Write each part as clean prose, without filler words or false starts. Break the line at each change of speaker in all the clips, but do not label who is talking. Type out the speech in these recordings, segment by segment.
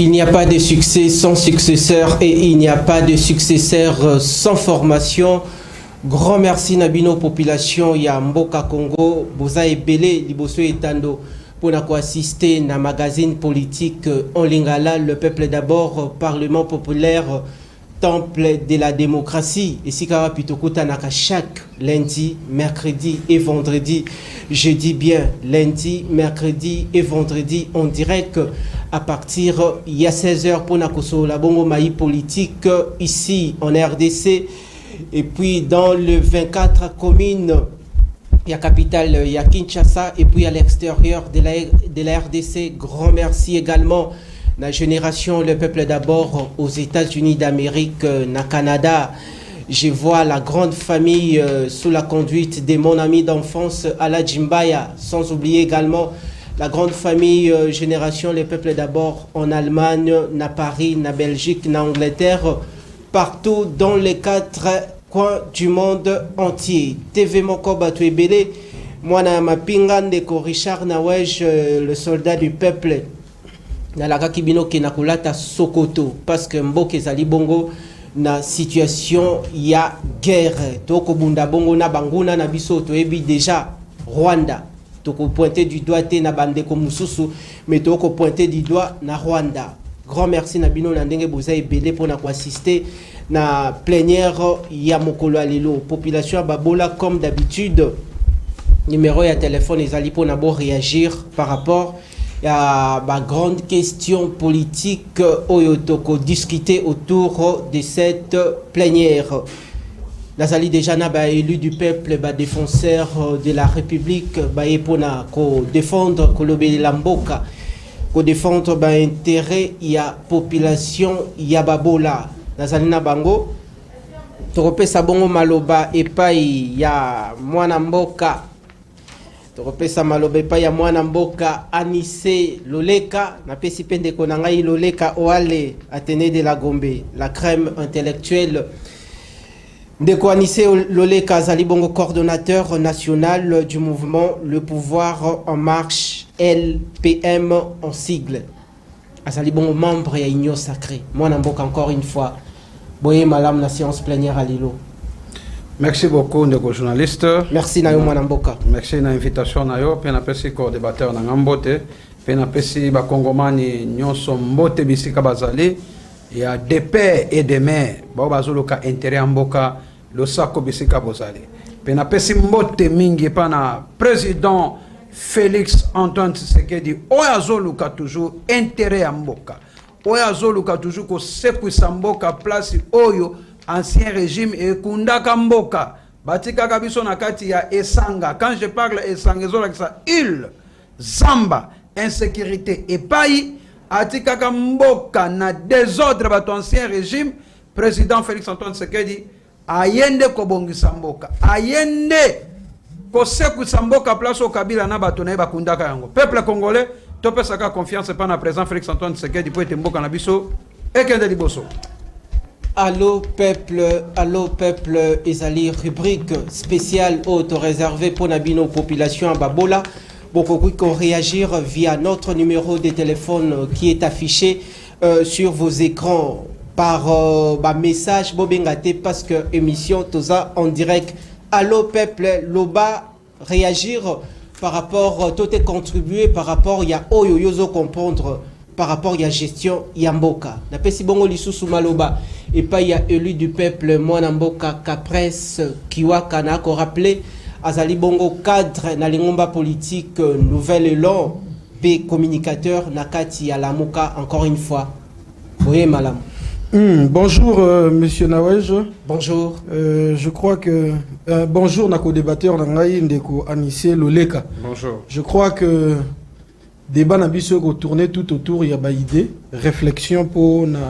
Il n'y a pas de succès sans successeur et il n'y a pas de successeur sans formation. Grand merci Nabino population ya Mboka Congo, Boza Ebele, Liboso Etando pour assister na magazine politique en Lingala, le peuple d'abord, Parlement populaire, temple de la démocratie. Et si Kawa Pitokuta naka chaque lundi, mercredi et vendredi, je dis bien lundi, mercredi et vendredi en direct à partir il y a 16h pour Nakoso la bongo maï politique ici en RDC et puis dans le 24 communes il y a capitale, il y a Kinshasa et puis à l'extérieur de la RDC. Grand merci également la génération Le Peuple d'abord aux États-Unis d'Amérique, na Canada. Je vois la grande famille sous la conduite de mon ami d'enfance Ala Jimbaya, sans oublier également la grande famille génération Le Peuple d'abord en Allemagne, na Paris, na Belgique, na Angleterre, partout dans les 4 coins du monde entier. TV Moko Batuebele, moi na mapinga ndeko Richard Nawej, le soldat du peuple. Na la kakibino ke nakulata Sokoto parce que mboke ezali bongo na situation ya guerre. Toko bunda bongo na banguna na biso toyebi déjà Rwanda. Toko pointer du doigt te na bandeko mususu mais toko pointer du doigt na Rwanda. Grand merci na bino na ndenge boza ebele pour na assister na plénière ya mokolo alelo. Population babola comme d'habitude. Numéro ya téléphone ezali pour na bo réagir par rapport à ma grande question politique Oyotoko discuter autour de cette plénière. Nazali déjà na ba élu du peuple, ba défenseur de la République, ba epona ko défendre ko lobeli la mboka, ko défendre ba intérêt ya population ya babola. Nazali na bango tokopesa bongo maloba epai ya mwana mboka. Tokopesa malobe pa ya mwana mboka Anissé Loleka na pesi pende konangai Loleka Oale Athénée de la Gombe, la crème intellectuelle. Ndeko Anissé Loleka azali bongo coordonnateur national du mouvement Le Pouvoir en Marche, LPM en sigle. Azali bongo membre ya Union Sacrée. Mwana mboka encore une fois. Boye malam na séance plénière à Lilo.
Merci beaucoup, ndeko journaliste.
Merci Nayo Mwanamboka.
Merci na invitation Nayo. Puis na pesi co-débatteur na ngambote. Puis na pesi ba Congomani nyonso mbote bisika bazali. Il y a des pères et des mères. Ba bazoloka intérêt mboka lo sako bisika bozali. Puis na pesi mbote mingi pa na président Félix Antoine Tshisekedi. Oyazoluka toujours intérêt mboka. Oyazoluka toujours ko sekwisa mboka place oyo ancien régime et kundaka mboka batika kabiso na kati ya esanga. Quand je parle esanga ezola kisa île zamba insécurité et payi atika mboka na désordre bato ancien régime. Président Félix Antoine Tshisekedi ayende kobongisa mboka, ayende kosekwisa mboka place au Kabila na bato na bakundaka yango. Peuple congolais topesaka confiance pa na président Félix Antoine Tshisekedi po ete mboka na biso ekende liboso.
Allô peuple, ezali rubrique spéciale auto-réservée pour Nabino population à Babola. Beaucoup qu'on réagir via notre numéro de téléphone qui est affiché sur vos écrans par message Bobengate parce que émission Toza en direct. Allô peuple, Loba réagir par rapport tout est contribué par rapport il y a Oyo Yozo comprendre par rapport à la gestion Yamboka. La pesi bongo lisusu maloba et pas y a élu du peuple Mwanamboka Capres Kiwaka na ko rappelé azali bongo cadre na lingomba politique nouvel élan p communicateur nakati à la Moka encore une fois. Voyez madame.
Bonjour monsieur Nawej.
Bonjour.
Je crois que bonjour nako débatteur nangai ndeko Anissé Loleka.
Bonjour.
Je crois que débat na biso ko tourner tout autour ya ba idée, réflexion pour na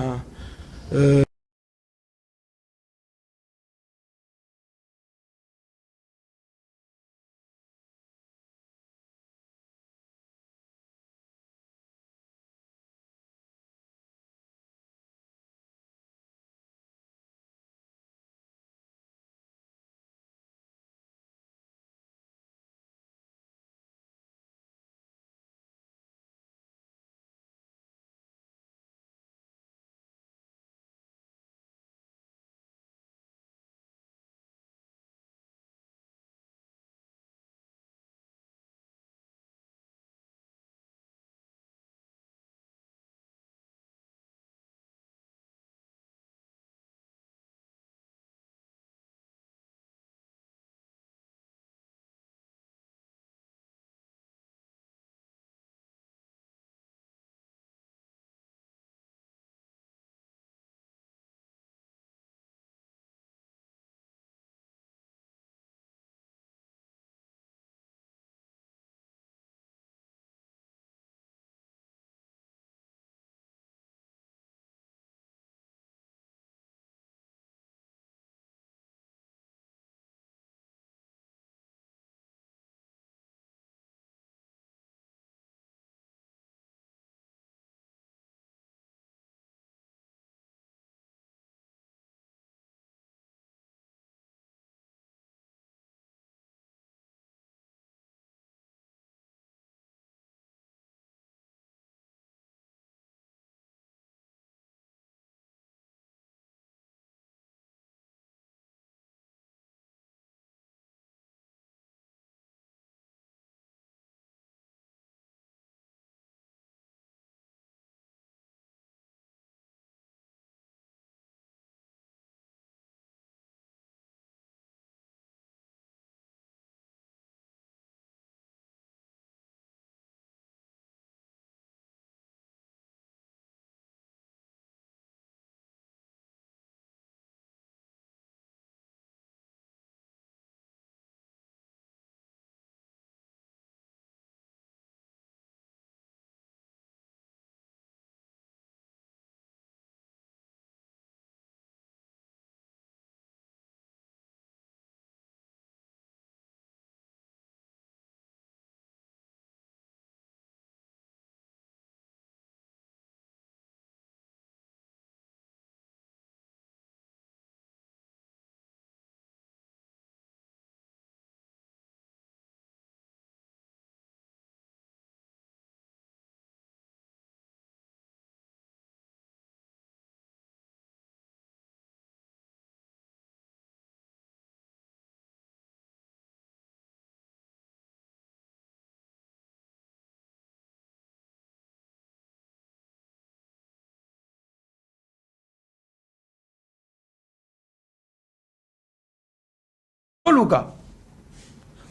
luka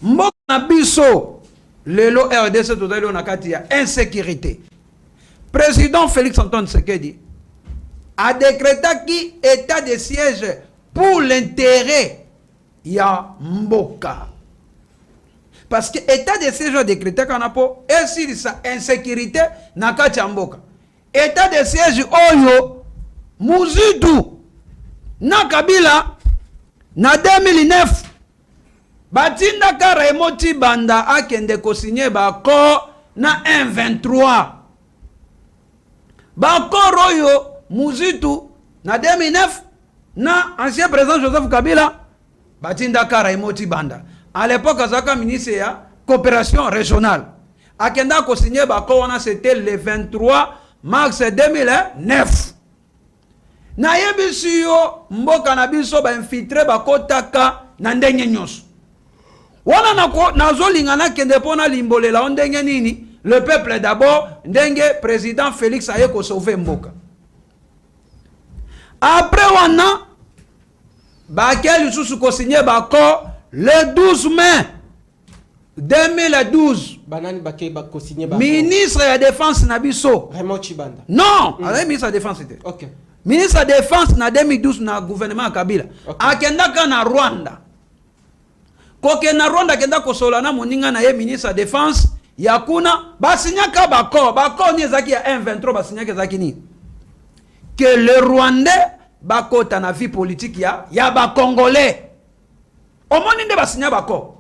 mboka na biso lelo RDC tozali na kati ya insécurité. Président Félix Antoine Tshisekedi a décrété état de siège pour l'intérêt ya mboka. Parce que état de siège a décrété qu'on a pour ainsi sa insécurité na kati ya mboka. État de siège oyo muzidu na Kabila na 2009 batinda kara emoti banda akende ko signer bako na 123 bako royo muzitu na 2009 na ancien président Joseph Kabila batinda kara emoti banda à l'époque azaka ministre ya coopération régionale akenda ko signer bako wana c'était le 23 mars 2009 na yebisi yo mboka na biso ba infiltrer bakotaka na ndenge nyonso wana nazolinga nakende mpona limbolela ndenge nini le peuple d'abord ndenge président Félix aye ko sauver mboka après wana bakel lisusu ko signer bako le 12 mai 2012
banani bakay bako signer bako
ministre ya défense na biso
Raymond Chibanda
non ministre ya défense était
OK
ministre de la défense na 2012 na gouvernement Kabila akendaka na Rwanda koke na Rwanda akenda kosola na moninga na ye ministre de défense ya kuna basinyaka bako ni ezaki ya 123 basinyaka ezaki ni que le Rwandais bakota na vie politique ya ba Congolais omoni nde basinya bako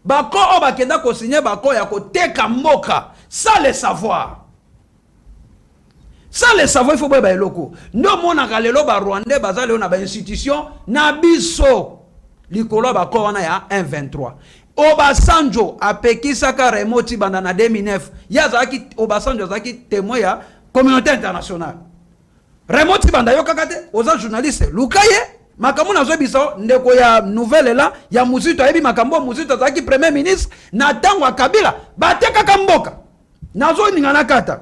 o bakenda kosinya bako ya koteka mboka sans le savoir. Sans le savoir, il faut que eloko. Ndo mona kalelo ba Rwandais bazali na ba institution na biso likolo ba ko wana ya 123. Obasanjo apekisa ka remoti banda na 2009. Yazaki Obasanjo zaki témoin ya communauté internationale. Remoti banda yo kakate oza journaliste lukaye makambo na zo biso ndeko ya nouvelle la ya muzito ayebi makambo muzito zaki premier ministre na tango ya Kabila bateka kamboka. Nazo ningana kata.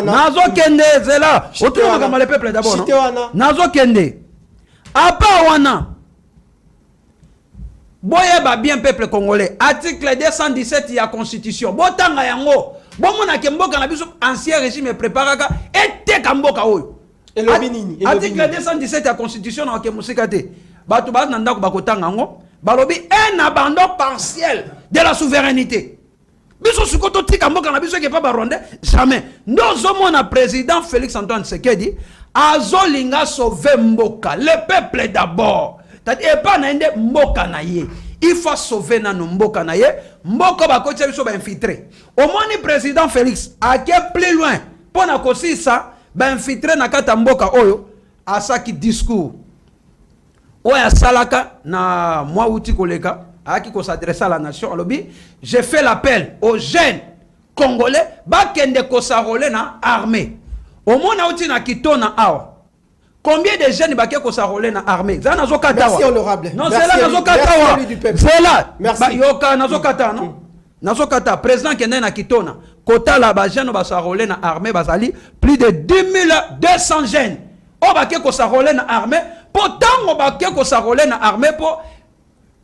Nazo kende zela autour de le peuple d'abord nazo kende apa wana boye ba bien peuple congolais article 217 ya constitution botanga yango bomona ke mboka na biso ancien régime préparaka eteka mboka oyo article 217 ya constitution na ke musikate batu ba na ndako bakotanga ngo balobi un abandon partiel de la souveraineté. Biso sikoto tika mboka na biso ke pa Rwanda jamais. Ndozo mona président Félix Antoine Tshisekedi azolinga sauver mboka le peuple d'abord. Tadi epa na ende mboka na ye. Il faut sauver na mboka na ye. Mboka ba kotia biso ba infiltrer. Au moins président Félix a ke plus loin pona kosisa ba infiltrer na kata mboka oyo asaki discours. Oya salaka na mwa uti koleka qui s'adresse à la nation, je fais l'appel aux jeunes congolais bakende ko s'enrôler na armée. Au moins na kitona awa. Combien de jeunes bakende ko s'enrôler na armée? Ça nazo kata.
Merci honorable.
Non, c'est là nazo kata. C'est là.
Merci.
Yoka nazo kata non. Nazo kata président kende na kitona. Kota la ba jeunes ba s'enrôler na armée bazali plus de 2200 jeunes. O bakende ko s'enrôler na armée. Pourtant o bakende ko s'enrôler na armée pour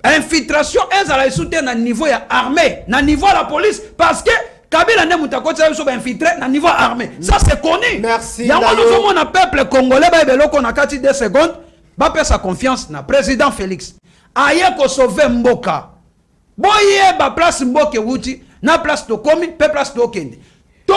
infiltration ezala soutien na niveau ya armée na niveau la police parce que Kabila ne mutakoti so ba infiltrer na niveau armée ça c'est connu.
Merci.
Ya mo na peuple congolais ba beloko na kati 2 secondes ba pesa confiance na président Félix aye ko sauver mboka boye ba place mboke wuti na place to komi pe place to kende to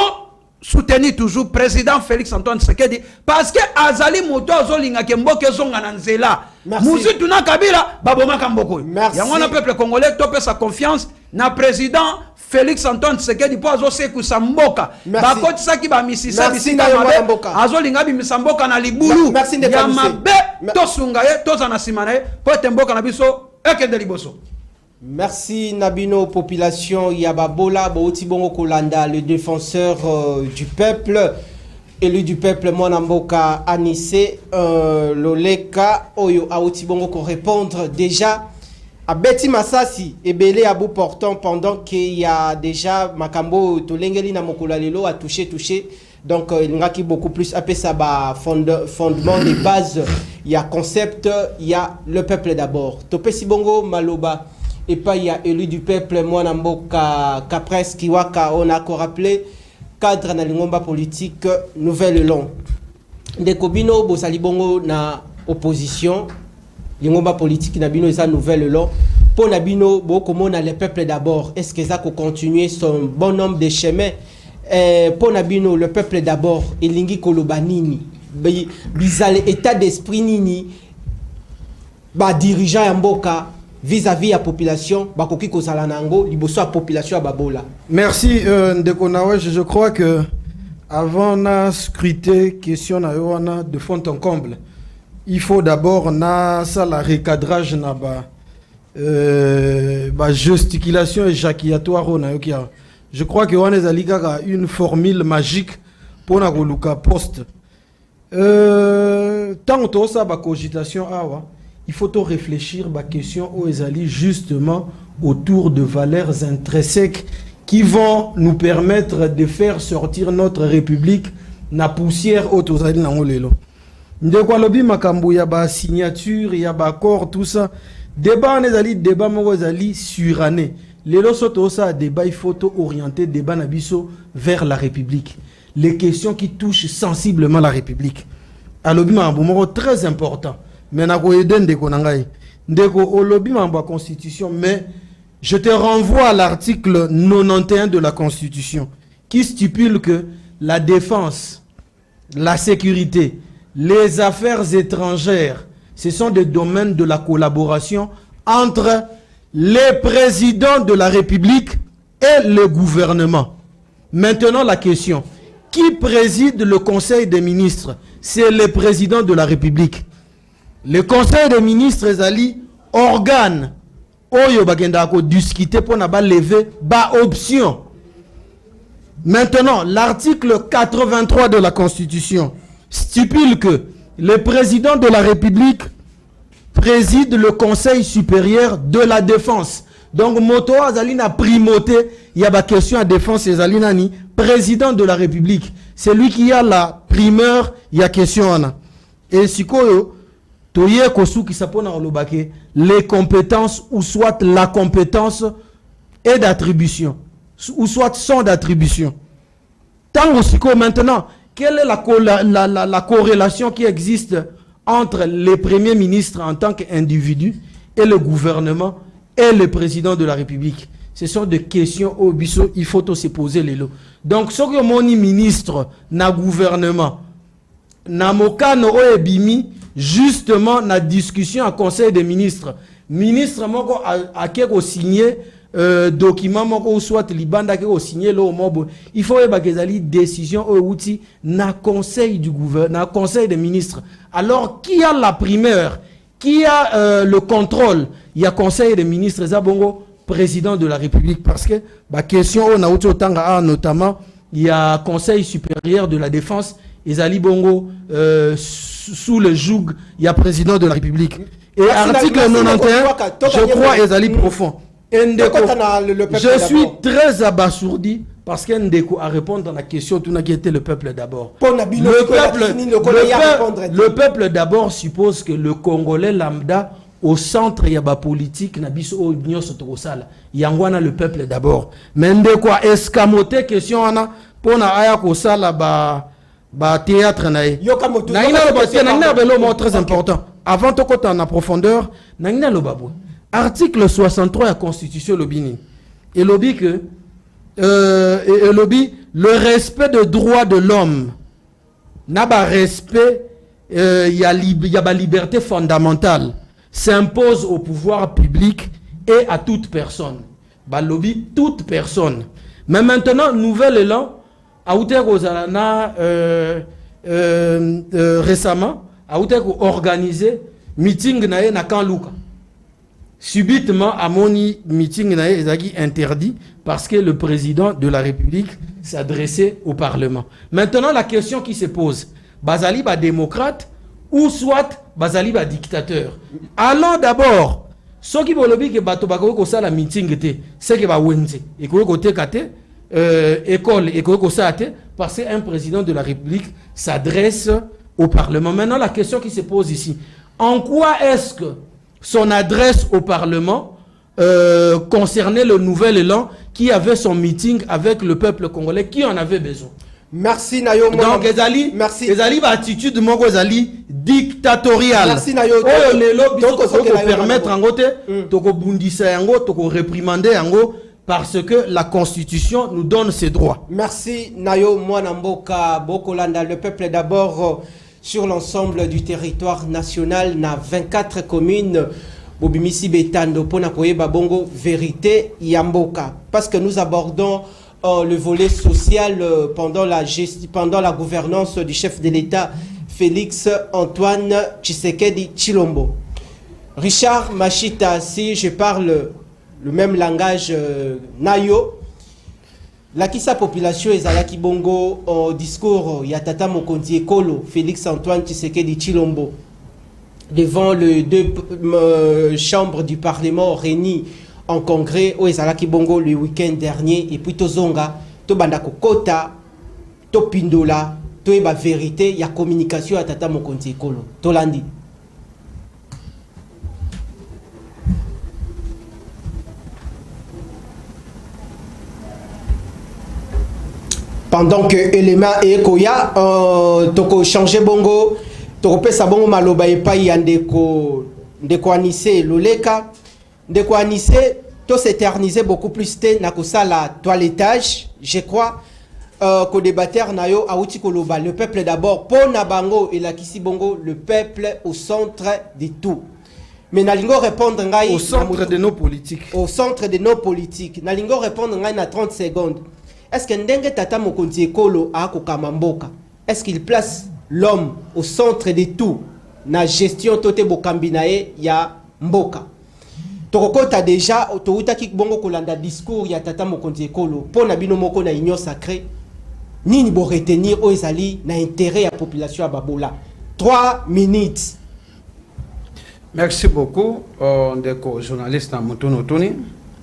soutenir toujours président Félix Antoine Tshisekedi parce que azali moto azolinga ke mboke zonga na nzela muzitu na Kabila babomaka mboko yango na peuple congolais to pesa confiance na président Félix Antoine Tshisekedi po azosekusa mboka bakotisaki bamisisa bisika mabe azolinga bimisa mboka na libulu ya mabe tosunga ye toza na nsima na ye po ete mboka na biso ekende liboso.
Merci Nabino, population Yababola, Bouti Bongo Kolanda, le défenseur du peuple, élu du peuple, Mwanamboka Anissé, Loleka, Oyo Aouti Bongo ko répondre déjà à Betty Massasi et Belé à bout portant pendant qu'il y a déjà Makambo Tolengeli na Mokolalelo a touché. Donc il y a beaucoup plus appelé ça fondement des bases il y a concept, il y a le peuple d'abord. Topesi bongo maloba et pas il y a élu du peuple moi nambo ka presse qui waka on a encore rappelé cadre na lingomba politique nouvelle long. Ndeko bino bosali bongo na opposition lingomba politique na bino esa nouvelle long. Pour Nabino, comment on a le peuple d'abord. Est-ce que ça peut continuer son bon nombre de chemins? Pour Nabino, le peuple d'abord, il lingi kolobanini, bizarre état d'esprit nini, ba dirigeant Yamboka vis-à-vis la population, ba koki ko salanango, liboso la population babola.
Merci Ndeko Nawesh, je crois que avant de scruter question na yoana de fond en comble, il faut d'abord na ça la recadrage na ba gesticulation éjaculatoire. Je crois que on a une formule magique pour la poste. Tant que ça ba cogitation il faut réfléchir à question aux ezali justement autour de valeurs intrinsèques qui vont nous permettre de faire sortir notre république na poussière haute aux ali nangolelo. Ndeko lobi makambo ya ba signature ya ba accord tout ça. Débat on ezali débat moko ezali suranné. Lelo soto ça débat il faut orienter débat nabiso vers la République. Les questions qui touchent sensiblement la République. Alobi mambo moko très important. Mais na ko eden de konangai. Ndeko olobi mambo constitution mais je te renvoie à l'article 91 de la Constitution qui stipule que la défense, la sécurité, les affaires étrangères, ce sont des domaines de la collaboration entre les présidents de la République et le gouvernement. Maintenant, la question. Qui préside le Conseil des ministres? C'est le président de la République. Le Conseil des ministres est ali organe. Oyo bagenda ko discuter pour n'aba lever ba option. Maintenant, l'article 83 de la Constitution stipule que le président de la République préside le Conseil supérieur de la défense. Donc, Moto Azalina primauté, il y a la question à défense et Zalinani, président de la République. C'est lui qui a la primeur, il y a question. Et si Toye Kosu qui s'appelle les compétences ou soit la compétence est d'attribution, ou soit sont d'attribution. Tant aussi que maintenant, quelle est la corrélation qui existe entre les premiers ministres en tant qu'individus et le gouvernement et le président de la République? Ce sont des questions au biseau, il faut se poser les lots. Donc, ce que mon ministre na gouvernement, na mokano o ebimi, justement, na discussion à conseil des ministres, ministre moko a keko signé document moko soit libanda ke o signé lo mobo, il faut y décision au outil na conseil du gouvernement, na conseil des ministres. Alors qui a la primeur, qui a le contrôle? Il y a conseil des ministres zabongo président de la République, parce que la question on a autant notamment il y a conseil supérieur de la défense et Zali Bongo sous le joug il y a président de la République. Et article 91 je crois Ezali profond. Je suis très abasourdi parce qu'Ndeko a répondu à la question qui était le peuple d'abord. Le peuple d'abord suppose que le Congolais lambda au centre il y a ba politique na biso o nyonso to sala yangwana le peuple d'abord. Mais Ndeko a escamoté question ana pona aya ko sala ba théâtre nae. Naina belo mot très important. Avant to kota en profondeur, naina lo babou. Article 63 de la Constitution lobini. Et lobby que le respect des droits de l'homme n'a pas respect il y a la liberté fondamentale s'impose au pouvoir public et à toute personne. Bah lobby toute personne. Mais maintenant nouvel élan a outé Rosalana récemment a outé organisé meeting na Kanluka. Subitement, à mon meeting est interdit parce que le président de la République s'adressait au Parlement. Maintenant, la question qui se pose, Bazali ba démocrate ou soit Bazali ba dictateur. Allons d'abord, ce qui veut dire que bato bako ko sala meeting c'est que ba wenze et ko côté kate école et ko sate parce qu'un président de la République s'adresse au Parlement. Maintenant, la question qui se pose ici, en quoi est-ce que son adresse au Parlement concernait le nouvel élan qui avait son meeting avec le peuple congolais, qui en avait besoin?
Merci Nayo.
Donc,
merci.
Ezali attitude moko ezali dictatoriale.
Merci Nayo.
Oyo lelo biso toko permettre yango te, toko bundisa yango, toko réprimander yango parce que la Constitution nous donne ses droits.
Merci Nayo Mwanamboka Bokolanda. Le peuple d'abord sur l'ensemble du territoire national na 24 communes. Bobimisi Betando pona koyeba bongo vérité Yamboka, parce que nous abordons le volet social pendant la gouvernance du chef de l'État Félix Antoine Tshisekedi Tshilombo. Richard Machita, si je parle le même langage Nayo, la kisa population ezalaki bongo au discours Yatata Mokonzi Ekolo Félix Antoine Tshisekedi Tshilombo devant les deux chambres du Parlement réunies en congrès au Ezalaki Bongo le week-end dernier, et puis tozonga to banda kokota to pindola to eba vérité ya communication à Tata Mokonzi Ekolo tolandi. Pendant que élément et koya toko changer bongo toko pesa bongo maloba epai ya ndeko anise loleka ndeko anise to s'éterniser beaucoup plus te na kosala toilettage, je crois qu'au débatteur nayo auti koloba le peuple d'abord po na bango et la kisi bongo le peuple au centre de tout. Mais nalingo répondre ngai
au centre de nos politiques.
Au centre de nos politiques. Nalingo répondre ngai na 30 secondes. Est-ce que ndenge Tata Mokonzi Ekolo a kokamamboka? Est-ce qu'il place l'homme au centre de tout na gestion tote bokambinae ya mboka? Tokokota déjà touta ki bongo kolanda discours ya Tata Mokonzi Ekolo pona bino moko na union sacrée nini bo retenir o ezali na intérêt ya population ya babola. 3 minutes.
Merci beaucoup ndeko journaliste Mutuno Tuni.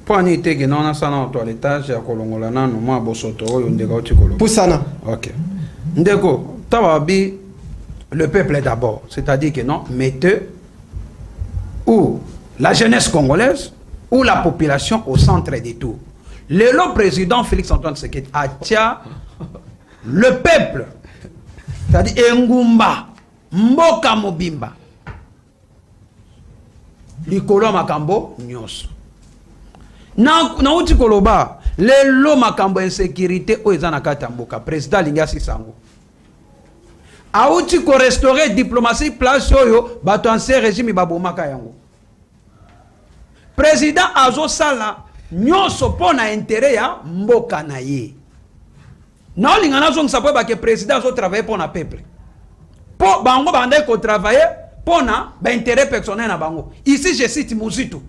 Poni tege nona sana toilettage ya kolongola nanu mwa bosoto oyo ndeko otikolo.
Poussana.
OK. Ndeko tawabi le peuple d'abord, c'est-à-dire que non, mettez ou la jeunesse congolaise ou la population au centre de tout. Le président Félix Antoine Tshisekedi atia le peuple, c'est-à-dire Engumba, Mboka Mobimba, Likolo Makambo, Nyos. Na uti koloba, le Makambo insécurité o ezana kata mboka, président Lingasi Sango. Aouti ko restaurer diplomatie place oyo bato ancien régime babomaka yango. Président azo sala nyonso pona intérêt ya mboka na ye. Na olinga nazo nsapo ba ke président azo travailler pona peuple. Po bango bandai ko travailler pona ba intérêt personnel na bango. Ici je cite Muzitu.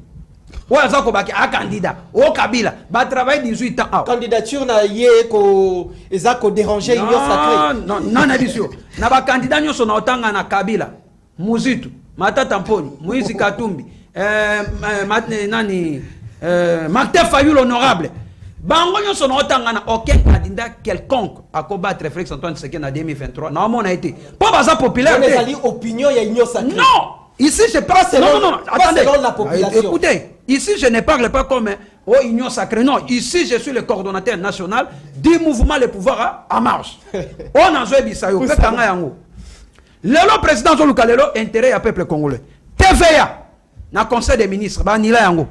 Wa zako ba ke a candidat au Kabila ba travailler 18 ans.
Candidature na ye ko ezako déranger union sacrée.
Non na bisio. Na ba candidat nyonso na otanga na Kabila, Muzitu, Matata Mponi, Moïse Katumbi, Martin Fayulu honorable. Bango nyonso na otanga na aucun candidat quelconque à combattre Félix Antoine Tshisekedi en 2023. Na on a été. Pas baza populaire.
On est opinion ya union sacrée.
Non. Ici je parle non, attendez.
La population.
Écoutez, ici je ne parle pas comme union sacrée. Non, ici je suis le coordonnateur national du mouvement Le Pouvoir à marche. On a joué Bissayo, Pekanga Yango. Le président Zoluka lelo intérêt à peuple congolais. TVA, na conseil des ministres, Banila Yango.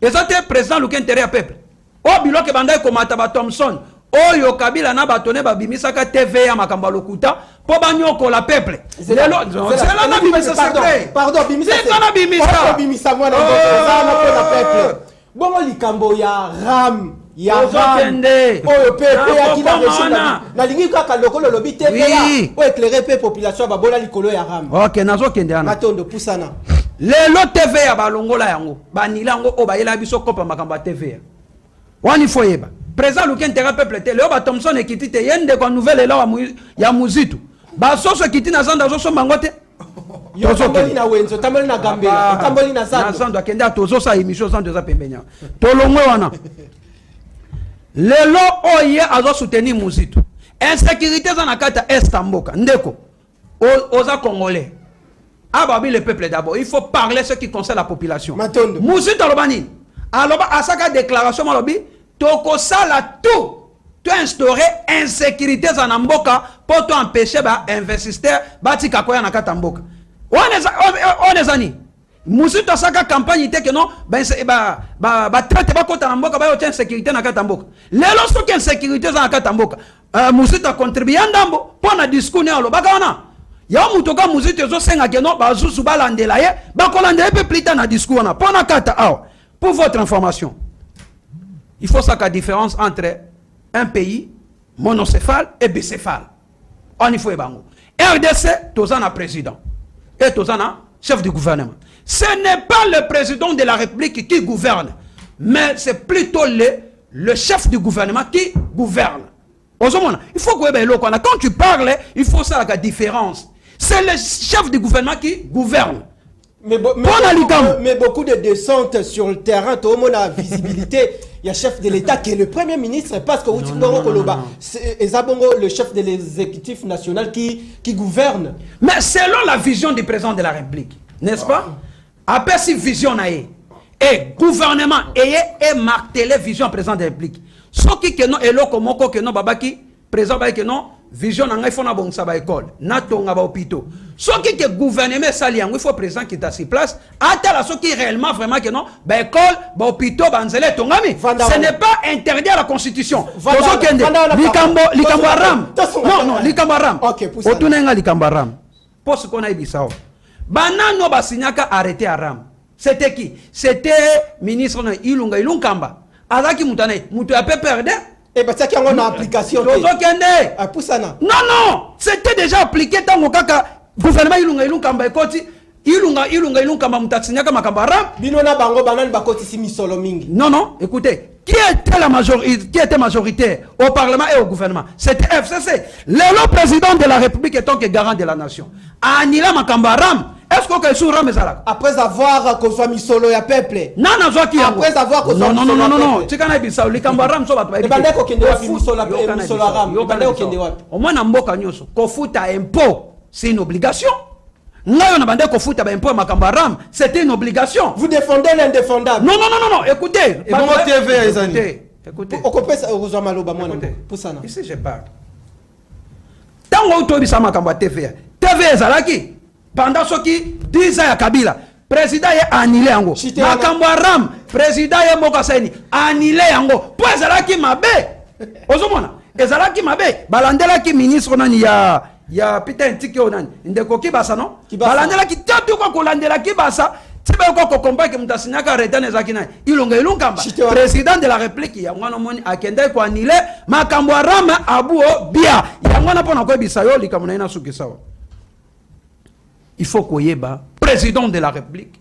Et ça c'est président Luka intérêt à peuple. O bilo ke bandai komata ba Thomson, Oyo Kabila na batone ba bimisaka TVA makamba lokuta po banyoko la peuple. C'est là na bimisa secret.
Pardon, bimisa.
C'est na bimisa.
Bimisa mwana na la peuple. Bongo likambo ya ram ya ram. Oyo pepe ya kila régime na lingi kaka lokolo lobi TVA. O éclairer pe population ba bola likolo ya ram.
OK, nazo kende ana.
Matondo pusana.
Lelo TVA ba longola yango. Ba nilango o ba yela biso kopa makamba TVA. Wani foyeba. Président Luka intérêt peuple te Léo ba Thomson ekiti te yende kwa nouvelle élan ya Muzitu. Ba soso ekiti na zanda zoso mangote.
Yo tamboli na wenzo, tamboli na gambela, tamboli na zanda.
Na zanda akenda tozo sa émission zanda za pembenya. Tolongwe wana. Lelo oye azo soutenir Muzitu. Insécurité za na kata est mboka. Ndeko. aux Congolais. Ababi le peuple d'abord. Il faut parler ce qui concerne la population. Moussou Talobani. Alors, à sa déclaration, Malobi, Toko Sala tout. Tu as instauré insécurité en Amboka pour t'empêcher d'investir Batika Koya Nakatamboka. On est ani. Moussou Tasaka campagne était que non, traite pas contre Amboka, il y a insécurité dans Katamboka. Les lorsque il y a insécurité dans Katamboka, Moussou a contribué à Ndambo pour un discours. Il y a un moutoka Moussou qui a senga que non, Bazou Balandela, Bakolande peut plus dans discours. Pour votre information, il faut savoir la différence entre un pays monocéphale et bicéphale. On y faut bango. RDC, Tozana président et Tozana chef du gouvernement. Ce n'est pas le président de la République qui gouverne, mais c'est plutôt le chef du gouvernement qui gouverne. Il faut que quand tu parles, il faut savoir la différence. C'est le chef du gouvernement qui gouverne.
Mais beaucoup de descentes sur le terrain, tout le monde a visibilité. Il y a le chef de l'État qui est le Premier ministre, parce que c'est le chef de l'exécutif national qui gouverne.
Mais selon la vision du président de la République, n'est-ce pas? Après cette vision, et gouvernement et martelé vision président de la République. Ce qui est non, et l'okomoko que non, babaki, président que non, vision n'a pas na bon saba école, na tonga ba hôpitaux. Ce qui est gouvernement saliang, il faut président qui est à ses places. Attends ce qui est réellement vraiment que non, ba école, ba hôpitaux, ba nzele tongami. Ce n'est pas interdit à la constitution. Likambo Aram. Non, Likambo Aram. Otunenga Likambo Aram. Pour ce qu'on a dit ça. Banano basignaka arrêté Aram. C'était qui? C'était ministre Ilunga Ilunkamba. Azaki Moutane, Moutou a perdu.
Et bien, c'est une application.
Non, c'était déjà appliqué dans le gouvernement Ilunga Ilunkamba Ekoti. Ilunga Ilunkamba Moutatsignaka Makambara.
Binona Bango Banan Bakoti Simisolo Mingi.
Non, écoutez, qui était majoritaire au Parlement et au gouvernement? C'était FCC. Le président de la République est donc garant de la nation. Anila Makambaram. Est-ce que sous Ram
après avoir qu'on soit mis solo ya peuple.
Non,
après avoir qu'on soit
non. Tu connais bien ça. Les Kambaram sont battus.
Les bandits qui ont mis solo Ram. Les bandits qui ont
au moins na mboka nyoso. Kofuta impôt, c'est une obligation. Ngayo na bandé kofuta ba impôt Makambaram, c'était une obligation.
Vous défendez l'indéfendable.
Non. Écoutez.
Et bon TV les amis.
Écoutez.
On peut ça aux Maloba moi.
Pour ça. Ici je parle. Tango autobisa Makamba TV. TV ezalaki. Pendant ce qui 10 ans à Kabila, président est annulé yango. Makambo Ram, président est Mokaseni, annulé yango. Pour ezalaki mabe. Ozomona, ezalaki mabe. Balandela ki ministre nani ya Peter Ntiki onani. Ndeko kibasa non? Balandela ki tatu kwa kolandela kibasa. Tiba ko combat que mutasinyaka retane zakina. Ilunga Ilunkamba. Président de la République ya ngwana moni akende ko annulé. Makambo Ram abuo bia. Ya ngwana pona ko bisayo likamuna ina suki sawa. Il faut qu'il y ait président de la République.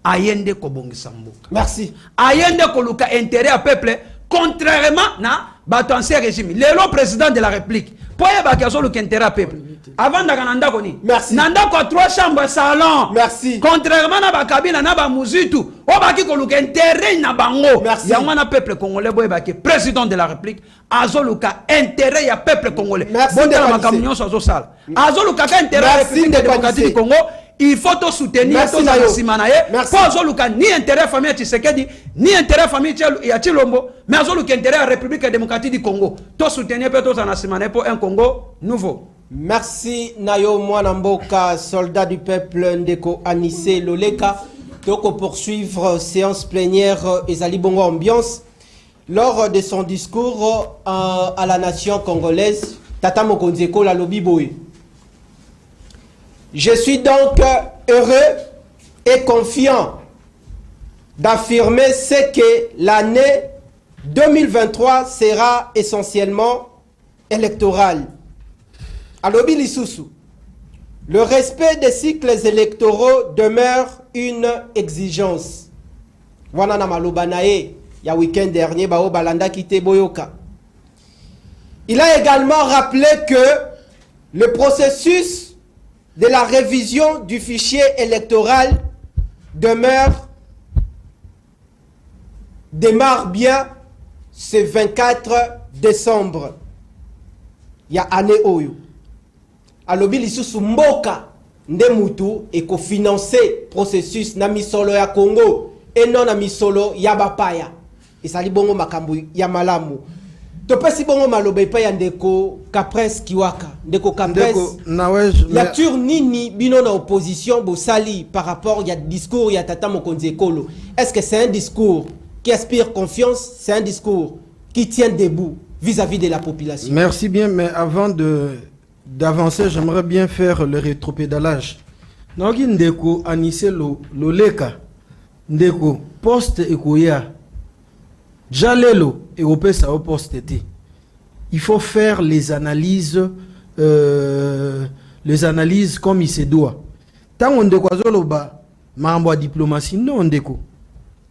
Ayende Kobongisamboka.
Merci.
Ayende Koluka intérêt à peuple, contrairement à l'ancien régime. Le président de la République. Pour y avoir intérêt à peuple. Avant d'aganda koni.
Merci.
Nanda ko 3 chambres salon.
Merci.
Contrairement à Bakabila na ba Muzitu, o baki koluka intérêt na bango.
Merci.
Yangwana peuple congolais boy baki président de la République. Azoluka intérêt ya peuple congolais.
Merci.
Bon de la makamnyo so sal. Azoluka intérêt à la République démocratique du Congo. Il faut te soutenir tout ça simanaye. Pas Azoluka ni intérêt famille Tshisekedi, ni intérêt famille ya Chilombo, mais Azoluka intérêt à la République démocratique du Congo. To soutenir peut to ça simanaye pour un Congo nouveau.
Merci Nayo Mwanamboka, soldat du peuple Ndeko Anissé Loleka. Donc on poursuivre séance plénière et Zalibongo ambiance. Lors de son discours à la nation congolaise, Tata Mokonzeko la Lobiboy. Je suis donc heureux et confiant d'affirmer ce que l'année 2023 sera essentiellement électorale. Alobi Lisusu, le respect des cycles électoraux demeure une exigence. Wanana Malobanae, il y a week-end dernier, Bao Balanda Kite Boyoka. Il a également rappelé que le processus de la révision du fichier électoral démarre bien ce 24 décembre. Il y a année Oyo. alobi lisusu mboka nde mutu ekofinancer processus na misolo ya Congo et non na misolo ya bapaya. Ezali bongo makambo ya malamu. Topesi bongo malobe pa ya ndeko Kapres Kiwaka. Ndeko Kapres. Ya tur nini bino na opposition bosali par rapport ya discours ya Tata Mokonzi Ekolo. Est-ce que c'est un discours qui inspire confiance, c'est un discours qui tient debout vis-à-vis de la population?
Merci bien, mais avant d'avancer, j'aimerais bien faire le rétropédalage. Nogi ndeko anise lo leka ndeko poste ekoya jalelo européen sa poste été. Il faut faire les analyses comme il se doit. Tant on ndeko azoloba mambo a diplomatie non ndeko.